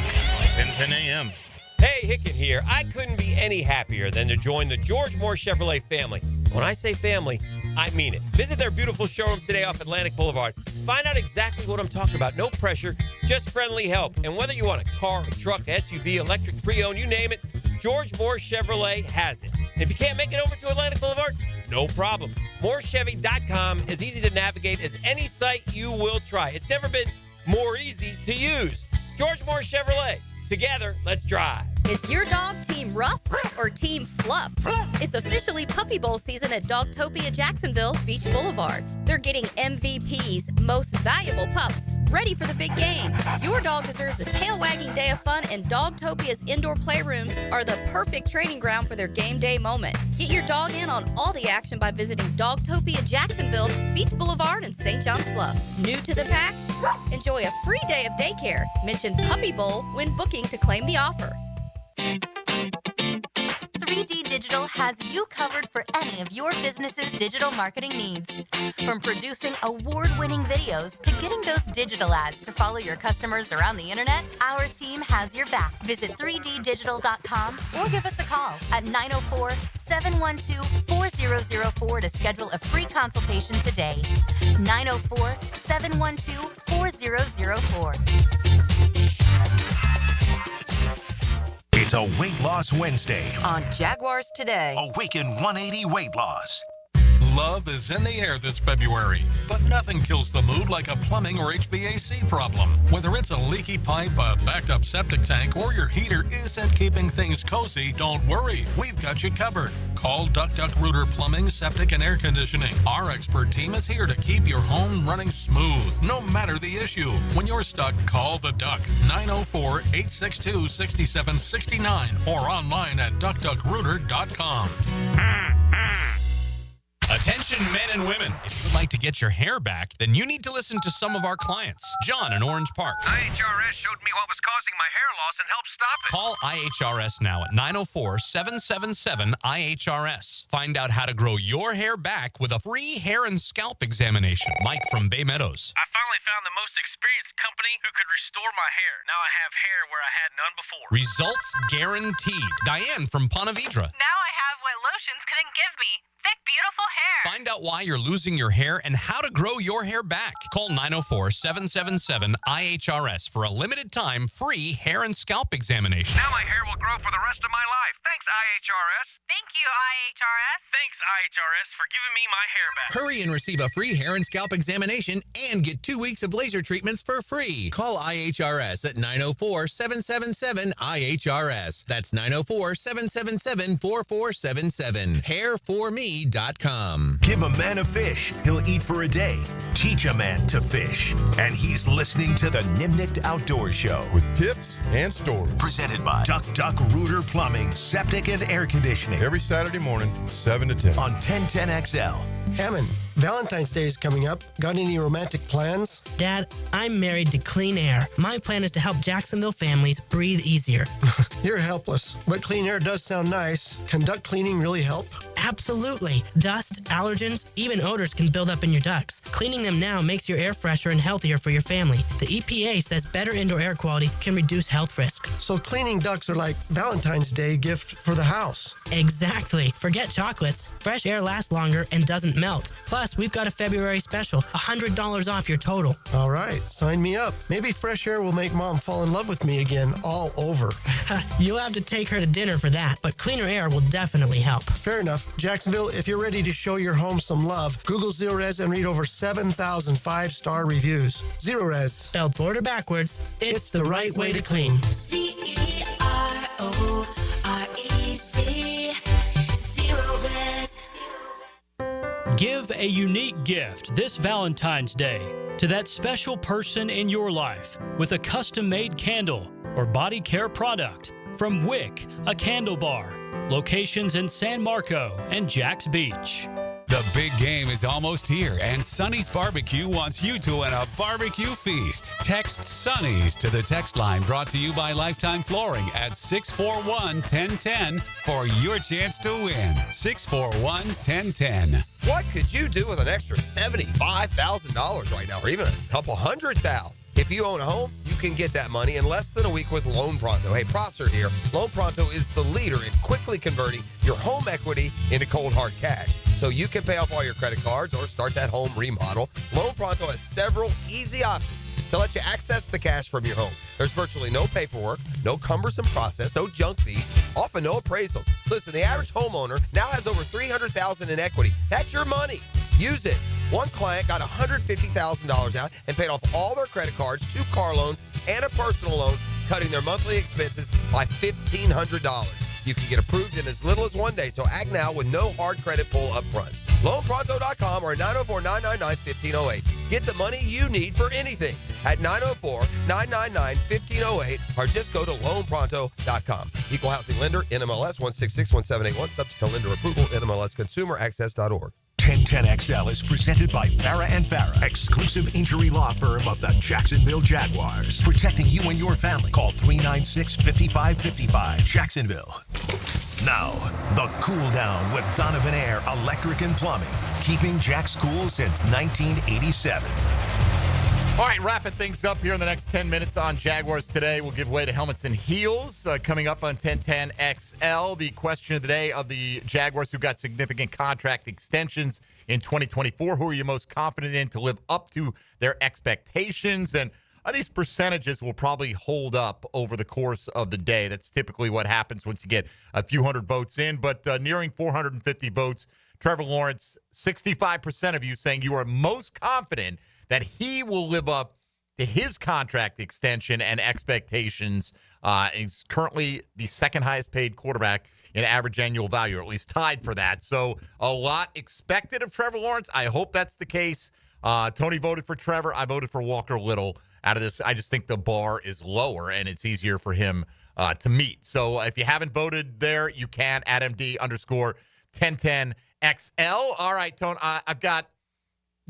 a.m. Hey, Hicken here. I couldn't be any happier than to join the George Moore Chevrolet family. When I say family, I mean it. Visit their beautiful showroom today off Atlantic Boulevard. Find out exactly what I'm talking about. No pressure, just friendly help. And whether you want a car, a truck, SUV, electric, pre-owned, you name it, George Moore Chevrolet has it. And if you can't make it over to Atlantic Boulevard, no problem. MooreChevy.com is easy to navigate as any site you will try. It's never been more easy to use. George Moore Chevrolet. Together, let's drive. Is your dog Team Rough or Team Fluff? It's officially Puppy Bowl season at Dogtopia Jacksonville Beach Boulevard. They're getting MVPs, most valuable pups, ready for the big game. Your dog deserves a tail-wagging day of fun, and Dogtopia's indoor playrooms are the perfect training ground for their game day moment. Get your dog in on all the action by visiting Dogtopia Jacksonville Beach Boulevard and St. John's Bluff. New to the pack? Enjoy a free day of daycare. Mention Puppy Bowl when booking to claim the offer. 3D Digital has you covered for any of your business's digital marketing needs. From producing award-winning videos to getting those digital ads to follow your customers around the internet, our team has your back. Visit 3ddigital.com or give us a call at 904-712-4004 to schedule a free consultation today. 904-712-4004. It's a Weight Loss Wednesday On Jaguars Today. Awaken 180 Weight Loss. Love is in the air this February, but nothing kills the mood like a plumbing or HVAC problem. Whether it's a leaky pipe, a backed up septic tank, or your heater isn't keeping things cozy, don't worry. We've got you covered. Call Duck Rooter Plumbing, Septic, and Air Conditioning. Our expert team is here to keep your home running smooth, no matter the issue. When you're stuck, call the Duck, 904-862-6769, or online at duckduckrooter.com. A Attention men and women. If you'd like to get your hair back, then you need to listen to some of our clients. John in Orange Park. IHRS showed me what was causing my hair loss and helped stop it. Call IHRS now at 904-777-IHRS. Find out how to grow your hair back with a free hair and scalp examination. Mike from Bay Meadows. I finally found the most experienced company who could restore my hair. Now I have hair where I had none before. Results guaranteed. Diane from Ponte Vedra. Now I have what lotions couldn't give me. Thick, beautiful hair. Find out why you're losing your hair and how to grow your hair back. Call 904-777-IHRS for a limited time free hair and scalp examination. Now my hair will grow for the rest of my life. Thanks, IHRS. Thank you, IHRS. Thanks, IHRS, for giving me my hair back. Hurry and receive a free hair and scalp examination and get 2 weeks of laser treatments for free. Call IHRS at 904-777-IHRS. That's 904-777-4477. Hairforme.com. Give a man a fish, he'll eat for a day. Teach a man to fish. And he's listening to the Nimnicht Outdoor Show. With tips and stories. Presented by Duck Duck Rooter Plumbing, Septic and Air Conditioning. Every Saturday morning, 7 to 10. On 1010XL. Hammond, Valentine's Day is coming up. Got any romantic plans? Dad, I'm married to Clean Air. My plan is to help Jacksonville families breathe easier. You're helpless, but Clean Air does sound nice. Can duct cleaning really help? Absolutely. Dust, allergens, even odors can build up in your ducts. Cleaning them now makes your air fresher and healthier for your family. The EPA says better indoor air quality can reduce health risk. So cleaning ducts are like Valentine's Day gift for the house. Exactly. Forget chocolates. Fresh air lasts longer and doesn't melt. Plus, we've got a February special, $100 off your total. All right, sign me up. Maybe fresh air will make Mom fall in love with me again all over. You'll have to take her to dinner for that, but cleaner air will definitely help. Fair enough. Jacksonville, if you're ready to show your home some love, Google Zero Res and read over 7,000 five-star reviews. Zero Res. Spelled forward or backwards, it's the right way to clean. CEROREC. Zero Res. Give a unique gift this Valentine's Day to that special person in your life with a custom-made candle or body care product from Wick, a candle bar. Locations in San Marco and Jax Beach. The big game is almost here, and Sonny's Barbecue wants you to win a barbecue feast. Text Sonny's to the text line brought to you by Lifetime Flooring at 641-1010 for your chance to win. 641-1010. What could you do with an extra $75,000 right now, or even a couple $100,000? If you own a home, you can get that money in less than a week with Loan Pronto. Hey, Prosser here. Loan Pronto is the leader in quickly converting your home equity into cold hard cash, so you can pay off all your credit cards or start that home remodel. Loan Pronto has several easy options to let you access the cash from your home. There's virtually no paperwork, no cumbersome process, no junk fees, often no appraisals. Listen, the average homeowner now has over $300,000 in equity. That's your money. Use it. One client got $150,000 out and paid off all their credit cards, 2 car loans, and a personal loan, cutting their monthly expenses by $1,500. You can get approved in as little as 1 day, so act now with no hard credit pull up front. LoanPronto.com or 904-999-1508. Get the money you need for anything at 904-999-1508 or just go to LoanPronto.com. Equal housing lender, NMLS 1661781, subject to lender approval, NMLSconsumeraccess.org. 1010XL is presented by Farah and Farah, exclusive injury law firm of the Jacksonville Jaguars. Protecting you and your family. Call 396-5555, Jacksonville. Now, the Cool Down with Donovan Air Electric and Plumbing. Keeping Jack's cool since 1987. All right, wrapping things up here in the next 10 minutes on Jaguars Today. We'll give way to helmets and heels coming up on 1010XL. The question of the day of the Jaguars who got significant contract extensions in 2024. Who are you most confident in to live up to their expectations? And these percentages will probably hold up over the course of the day. That's typically what happens once you get a few hundred votes in. But nearing 450 votes, Trevor Lawrence, 65% of you saying you are most confident that he will live up to his contract extension and expectations. He's currently the second highest paid quarterback in average annual value, or at least tied for that. So a lot expected of Trevor Lawrence. I hope that's the case. Tony voted for Trevor. I voted for Walker Little out of this. I just think the bar is lower and it's easier for him to meet. So if you haven't voted there, you can at MD_1010. 1010XL. All right, Tone, I've got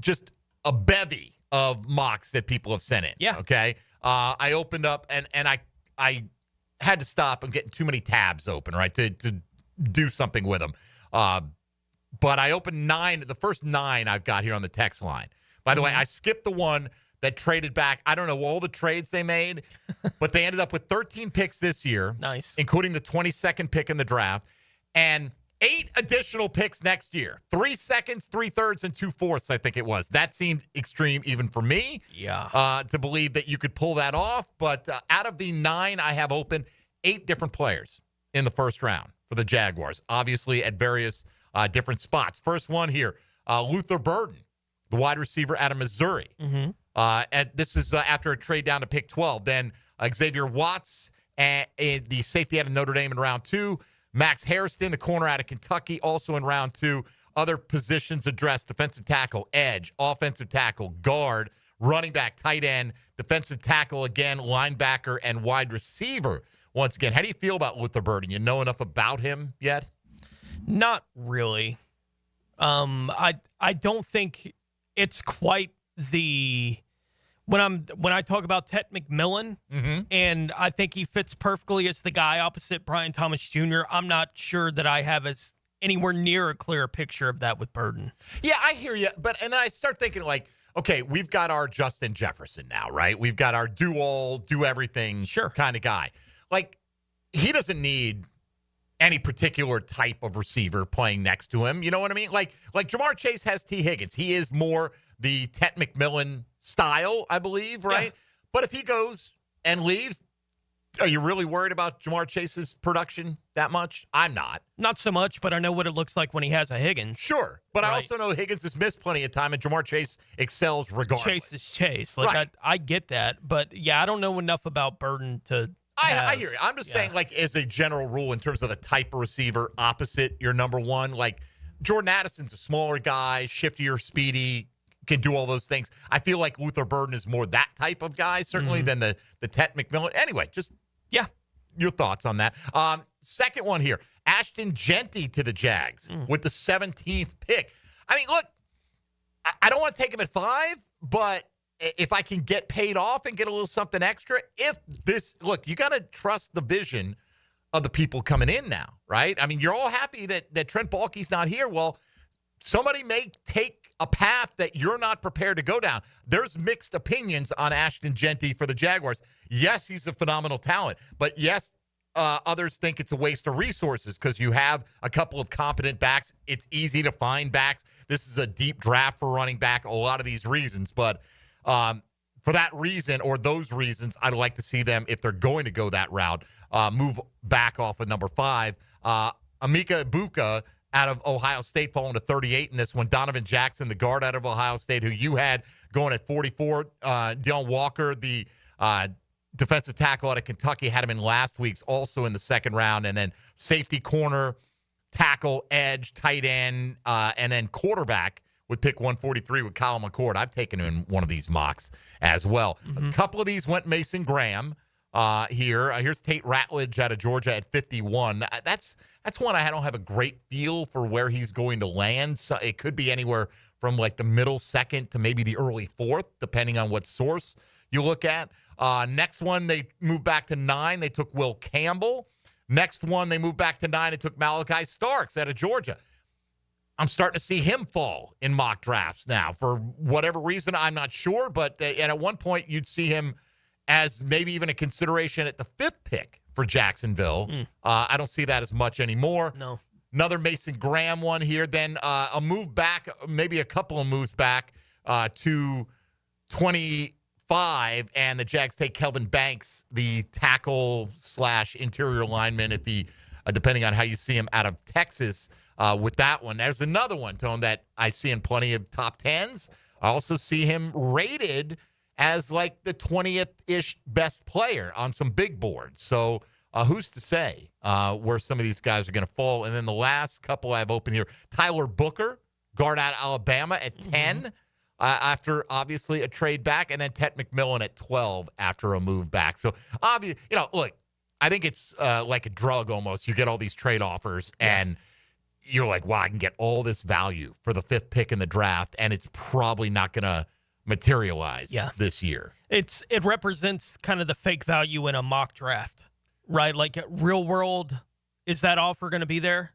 just a bevy of mocks that people have sent in. Yeah. Okay. I opened up and I had to stop. I'm getting too many tabs open, right, to do something with them. But I opened 9. The first 9 I've got here on the text line. By the way, I skipped the one that traded back. I don't know all the trades they made, but they ended up with 13 picks this year. Nice. Including the 22nd pick in the draft. And 8 additional picks next year. 3 seconds, 3 thirds, and 2 fourths, I think it was. That seemed extreme even for me. Yeah. To believe that you could pull that off. But out of the 9 I have open, 8 different players in the first round for the Jaguars. Obviously at various different spots. First one here, Luther Burden, the wide receiver out of Missouri. This is after a trade down to pick 12. Then Xavier Watts, and the safety out of Notre Dame in round 2. Max Harrison, the corner out of Kentucky, also in round 2. Other positions addressed: defensive tackle, edge, offensive tackle, guard, running back, tight end, defensive tackle again, linebacker, and wide receiver. Once again, how do you feel about Luther Burden? You know enough about him yet? Not really. I don't think it's quite the when I talk about Ted McMillan, and I think he fits perfectly as the guy opposite Brian Thomas Jr. I'm not sure that I have as anywhere near a clear picture of that with Burden. Yeah, I hear you, and then I start thinking like, okay, we've got our Justin Jefferson now, right? We've got our do all, do everything kind of guy. Like, he doesn't need any particular type of receiver playing next to him. You know what I mean? Like Jamar Chase has T. Higgins. He is more the Ted McMillan style, I believe, right? Yeah. But if he goes and leaves, are you really worried about Jamar Chase's production that much? I'm not. Not so much, but I know what it looks like when he has a Higgins. Sure. But I also know Higgins has missed plenty of time, and Jamar Chase excels regardless. Chase is Chase. Like, I get that. But, yeah, I don't know enough about Burden to I hear you. I'm just saying, like, as a general rule, in terms of the type of receiver opposite your number one, like, Jordan Addison's a smaller guy, shiftier, speedy, can do all those things. I feel like Luther Burden is more that type of guy, certainly, than the Ted McMillan. Anyway, just your thoughts on that. Second one here, Ashton Genty to the Jags with the 17th pick. I mean, look, I don't want to take him at 5, but if I can get paid off and get a little something extra, you got to trust the vision of the people coming in now, right? I mean, you're all happy that Trent Baalke's not here. Well, somebody may take a path that you're not prepared to go down. There's mixed opinions on Ashton Genty for the Jaguars. Yes, he's a phenomenal talent, but yes, others think it's a waste of resources because you have a couple of competent backs. It's easy to find backs. This is a deep draft for running back, a lot of these reasons, but for that reason or those reasons, I'd like to see them, if they're going to go that route, move back off of number 5. Emeka Egbuka out of Ohio State falling to 38 in this one. Donovan Jackson, the guard out of Ohio State, who you had going at 44. Deion Walker, the defensive tackle out of Kentucky, had him in last week's, also in the second round. And then safety, corner, tackle, edge, tight end, and then quarterback with pick 143 with Kyle McCord. I've taken him in one of these mocks as well. A couple of these went Mason Graham here. Here's Tate Ratledge out of Georgia at 51. That's one I don't have a great feel for where he's going to land. So it could be anywhere from like the middle second to maybe the early 4th, depending on what source you look at. Next one, they moved back to 9. They took Will Campbell. Next one, they moved back to 9 and took Malachi Starks out of Georgia. I'm starting to see him fall in mock drafts now. For whatever reason, I'm not sure. But at one point, you'd see him as maybe even a consideration at the 5th pick for Jacksonville. I don't see that as much anymore. No. Another Mason Graham one here. Then a move back, maybe a couple of moves back to 25, and the Jags take Kelvin Banks, the tackle / interior lineman, if he, depending on how you see him, out of Texas. With that one, there's another one, Tone, that I see in plenty of top 10s. I also see him rated as like the 20th-ish best player on some big boards. So who's to say where some of these guys are going to fall? And then the last couple I have open here, Tyler Booker, guard out of Alabama at 10 after obviously a trade back, and then Ted McMillan at 12 after a move back. So obviously, look, I think it's like a drug almost. You get all these trade offers and you're like, wow, I can get all this value for the 5th pick in the draft, and it's probably not going to materialize this year. It represents kind of the fake value in a mock draft, right? Like real world, is that offer going to be there?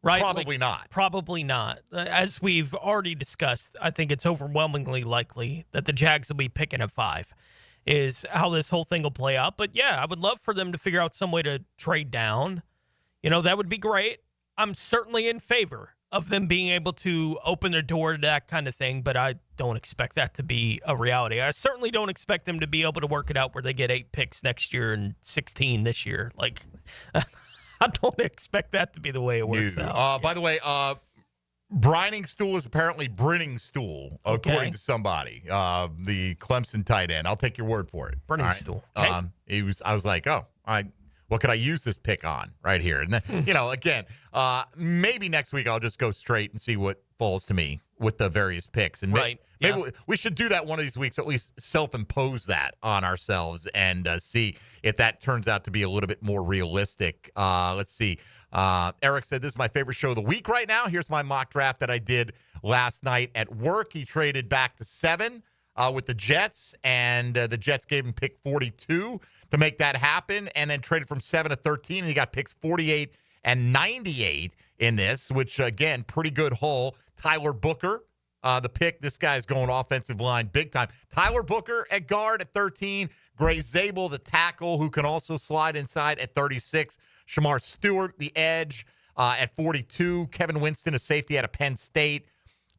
Right? Probably not. Probably not. As we've already discussed, I think it's overwhelmingly likely that the Jags will be picking at 5 is how this whole thing will play out. But, yeah, I would love for them to figure out some way to trade down. That would be great. I'm certainly in favor of them being able to open their door to that kind of thing, but I don't expect that to be a reality. I certainly don't expect them to be able to work it out where they get 8 picks next year and 16 this year. Like, I don't expect that to be the way it works out. By the way, Brining Stool is apparently Brinning Stool, according to somebody. The Clemson tight end. I'll take your word for it. Brinning Stool. Okay. I was like, what could I use this pick on right here? And then, again, maybe next week I'll just go straight and see what falls to me with the various picks. And maybe we should do that one of these weeks, at least self-impose that on ourselves and see if that turns out to be a little bit more realistic. Let's see. Eric said, this is my favorite show of the week right now. Here's my mock draft that I did last night at work. He traded back to 7 with the Jets, and the Jets gave him pick 42 to make that happen, and then traded from 7 to 13, and he got picks 48 and 98 in this, which, again, pretty good haul. Tyler Booker, the pick. This guy's going offensive line big time. Tyler Booker at guard at 13. Gray Zabel, the tackle, who can also slide inside at 36. Shamar Stewart, the edge, at 42. Kevin Winston, a safety out of Penn State.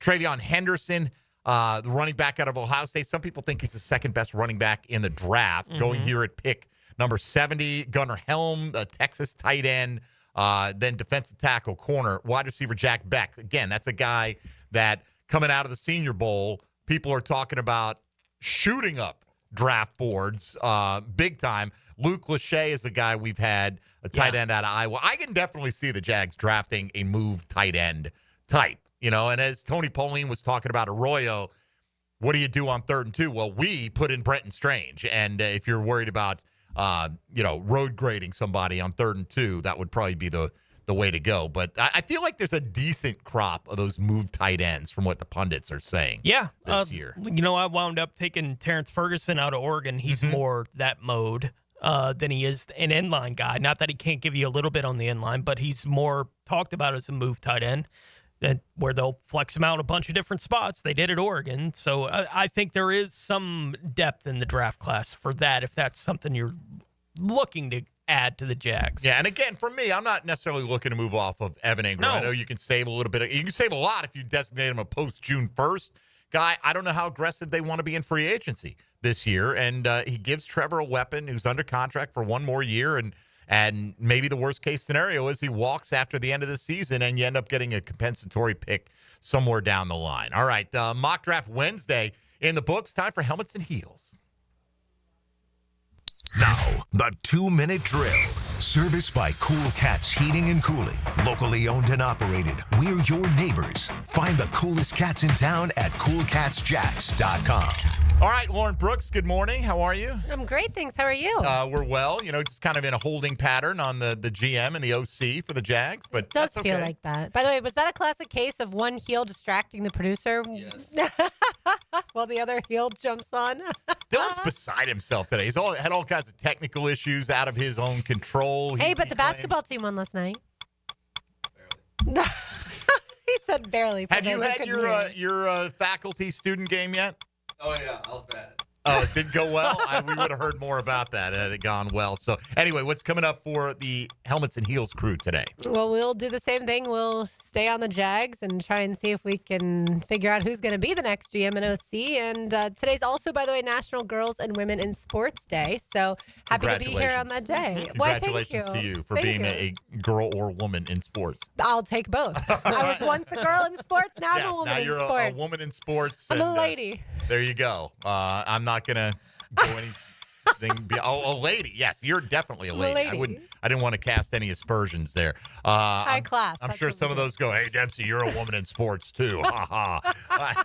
Travion Henderson, the running back out of Ohio State. Some people think he's the second best running back in the draft, going here at pick number 70. Gunnar Helm, the Texas tight end. Then defensive tackle, corner, wide receiver Jack Beck. Again, that's a guy that coming out of the Senior Bowl, people are talking about shooting up draft boards big time. Luke Lachey is the guy we've had, a tight end out of Iowa. I can definitely see the Jags drafting a move tight end type, and as Tony Pauline was talking about Arroyo, what do you do on 3rd and 2? Well, we put in Brenton Strange, and if you're worried about road grading somebody on 3rd and 2, that would probably be the way to go. But I feel like there's a decent crop of those move tight ends from what the pundits are saying this year. I wound up taking Terrence Ferguson out of Oregon. He's more that mode than he is an inline guy. Not that he can't give you a little bit on the inline, but he's more talked about as a move tight end, where they'll flex him out a bunch of different spots. They did at Oregon. So I think there is some depth in the draft class for that, if that's something you're looking to add to the Jags. Yeah, and again, for me, I'm not necessarily looking to move off of Evan Ingram. I know you can save a little bit. You can save a lot if you designate him a post-June 1st guy. I don't know how aggressive they want to be in free agency this year, and he gives Trevor a weapon who's under contract for one more year, and maybe the worst-case scenario is he walks after the end of the season and you end up getting a compensatory pick somewhere down the line. All right, Mock Draft Wednesday in the books. Time for Helmets and Heels. Now, the 2-minute drill. Serviced by Cool Cats Heating and Cooling. Locally owned and operated. We're your neighbors. Find the coolest cats in town at coolcatsjacks.com. All right, Lauren Brooks, good morning. How are you? I'm great, thanks. How are you? We're well. Just kind of in a holding pattern on the GM and the OC for the Jags, but it does that's okay. feel like that. By the way, was that a classic case of one heel distracting the producer? Yes. While the other heel jumps on? Dylan's beside himself today. He's had all kinds of technical issues out of his own control. Hey, but the basketball team won last night. Barely. He said barely. Have you had your faculty student game yet? Oh, yeah. I was bad. Oh, it did go well? We would have heard more about that had it gone well. So, anyway, what's coming up for the Helmets and Heels crew today? Well, we'll do the same thing. We'll stay on the Jags and try and see if we can figure out who's going to be the next GM and OC. And today's also, by the way, National Girls and Women in Sports Day. So, happy to be here on that day. Congratulations to you for being a girl or woman in sports. I'll take both. I was once a girl in sports. Now I'm a woman now you're in sports. a woman in sports. I'm a lady. There you go. I'm not going to go any thing. A lady. Yes, you're definitely a lady. Lady. I didn't want to cast any aspersions there. High class. I'm that's sure what some we of do. those go, hey, Dempsey, you're a woman in sports too. Ha ha.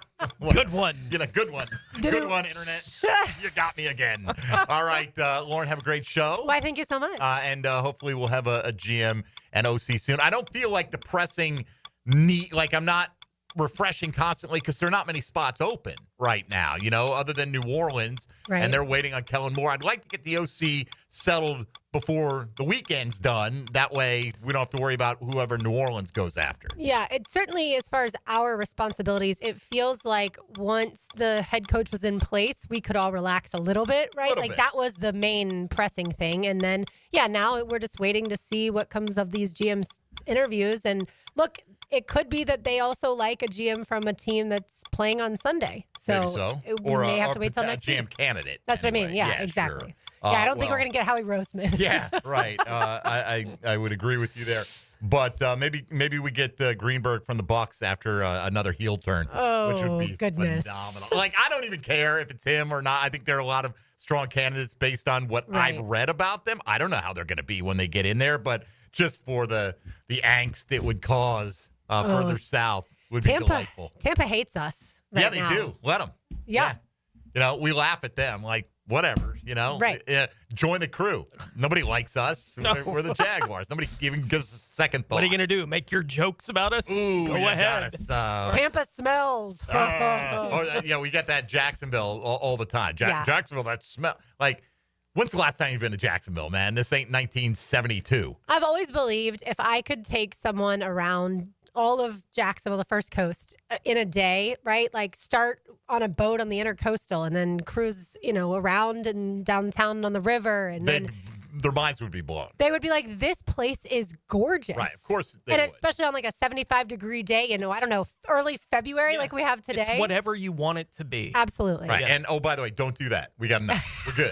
Good one. Yeah, good one. Good one, Internet. You got me again. All right, Lauren, have a great show. Why, thank you so much. And hopefully we'll have a GM and OC soon. I don't feel like the pressing need, like I'm not refreshing constantly because there are not many spots open right now, other than New Orleans. Right. And they're waiting on Kellen Moore. I'd like to get the OC settled before the weekend's done. That way we don't have to worry about whoever New Orleans goes after. Yeah, it certainly, as far as our responsibilities, it feels like once the head coach was in place, we could all relax a little bit, right? Little Like bit. that was the main pressing thing. And then, yeah, now we're just waiting to see what comes of these GM's interviews. And look, it could be that they also like a GM from a team that's playing on Sunday. Maybe so. We may have to wait till next GM week. candidate. That's what I mean. anyway. Yeah, exactly. Sure. Yeah, I don't think we're going to get Howie Roseman. Yeah, right. I would agree with you there. But maybe we get Greenberg from the Bucks after another heel turn, which would be goodness. phenomenal. Like, I don't even care if it's him or not. I think there are a lot of strong candidates based on what I've read about them. I don't know how they're going to be when they get in there, but just for the angst it would cause further south would be delightful. Tampa hates us right Yeah, they now. do. Let them. Yeah. We laugh at them like, whatever, Right. Join the crew. Nobody likes us. No. We're the Jaguars. Nobody even gives us a second thought. What are you going to do? Make your jokes about us? Ooh, Go you ahead. got us, Tampa smells. we get that Jacksonville all the time. Yeah. Jacksonville, that smell. Like, when's the last time you've been to Jacksonville, man? This ain't 1972. I've always believed if I could take someone around all of Jacksonville, the First Coast, in a day, right? Like start on a boat on the Intercoastal and then cruise, around and downtown on the river. And then Their minds would be blown. they would be like, this place is gorgeous. Right, of course they and would. especially on like a 75-degree day in, I don't know, early February like we have today. It's whatever you want it to be. Absolutely. Right. Yeah. And, by the way, don't do that. We got enough. We're good.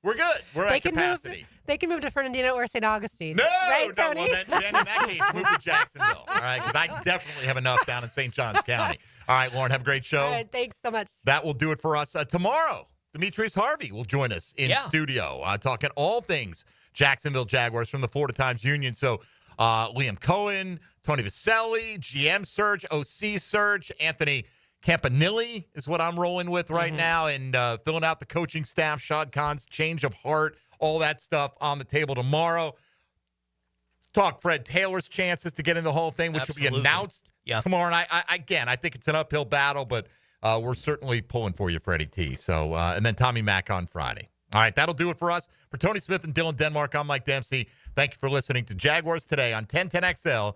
We're good. We're at capacity. They can move to Fernandina or St. Augustine. No, right, no. Tony? Well, then in that case, move to Jacksonville. All right, because I definitely have enough down in St. Johns County. All right, Lauren, have a great show. All right, thanks so much. That will do it for us. Tomorrow, Demetrius Harvey will join us in studio, talking all things Jacksonville Jaguars from the Florida Times Union. So Liam Cohen, Tony Vaselli, GM search, OC search, Anthony Campanile is what I'm rolling with right now, and filling out the coaching staff, Shad Khan's change of heart, all that stuff on the table tomorrow. Talk Fred Taylor's chances to get in the Hall of Fame, which will be announced tomorrow night. I think it's an uphill battle, but we're certainly pulling for you, Freddie T. So, and then Tommy Mack on Friday. All right, that'll do it for us. For Tony Smith and Dylan Denmark, I'm Mike Dempsey. Thank you for listening to Jaguars Today on 1010XL.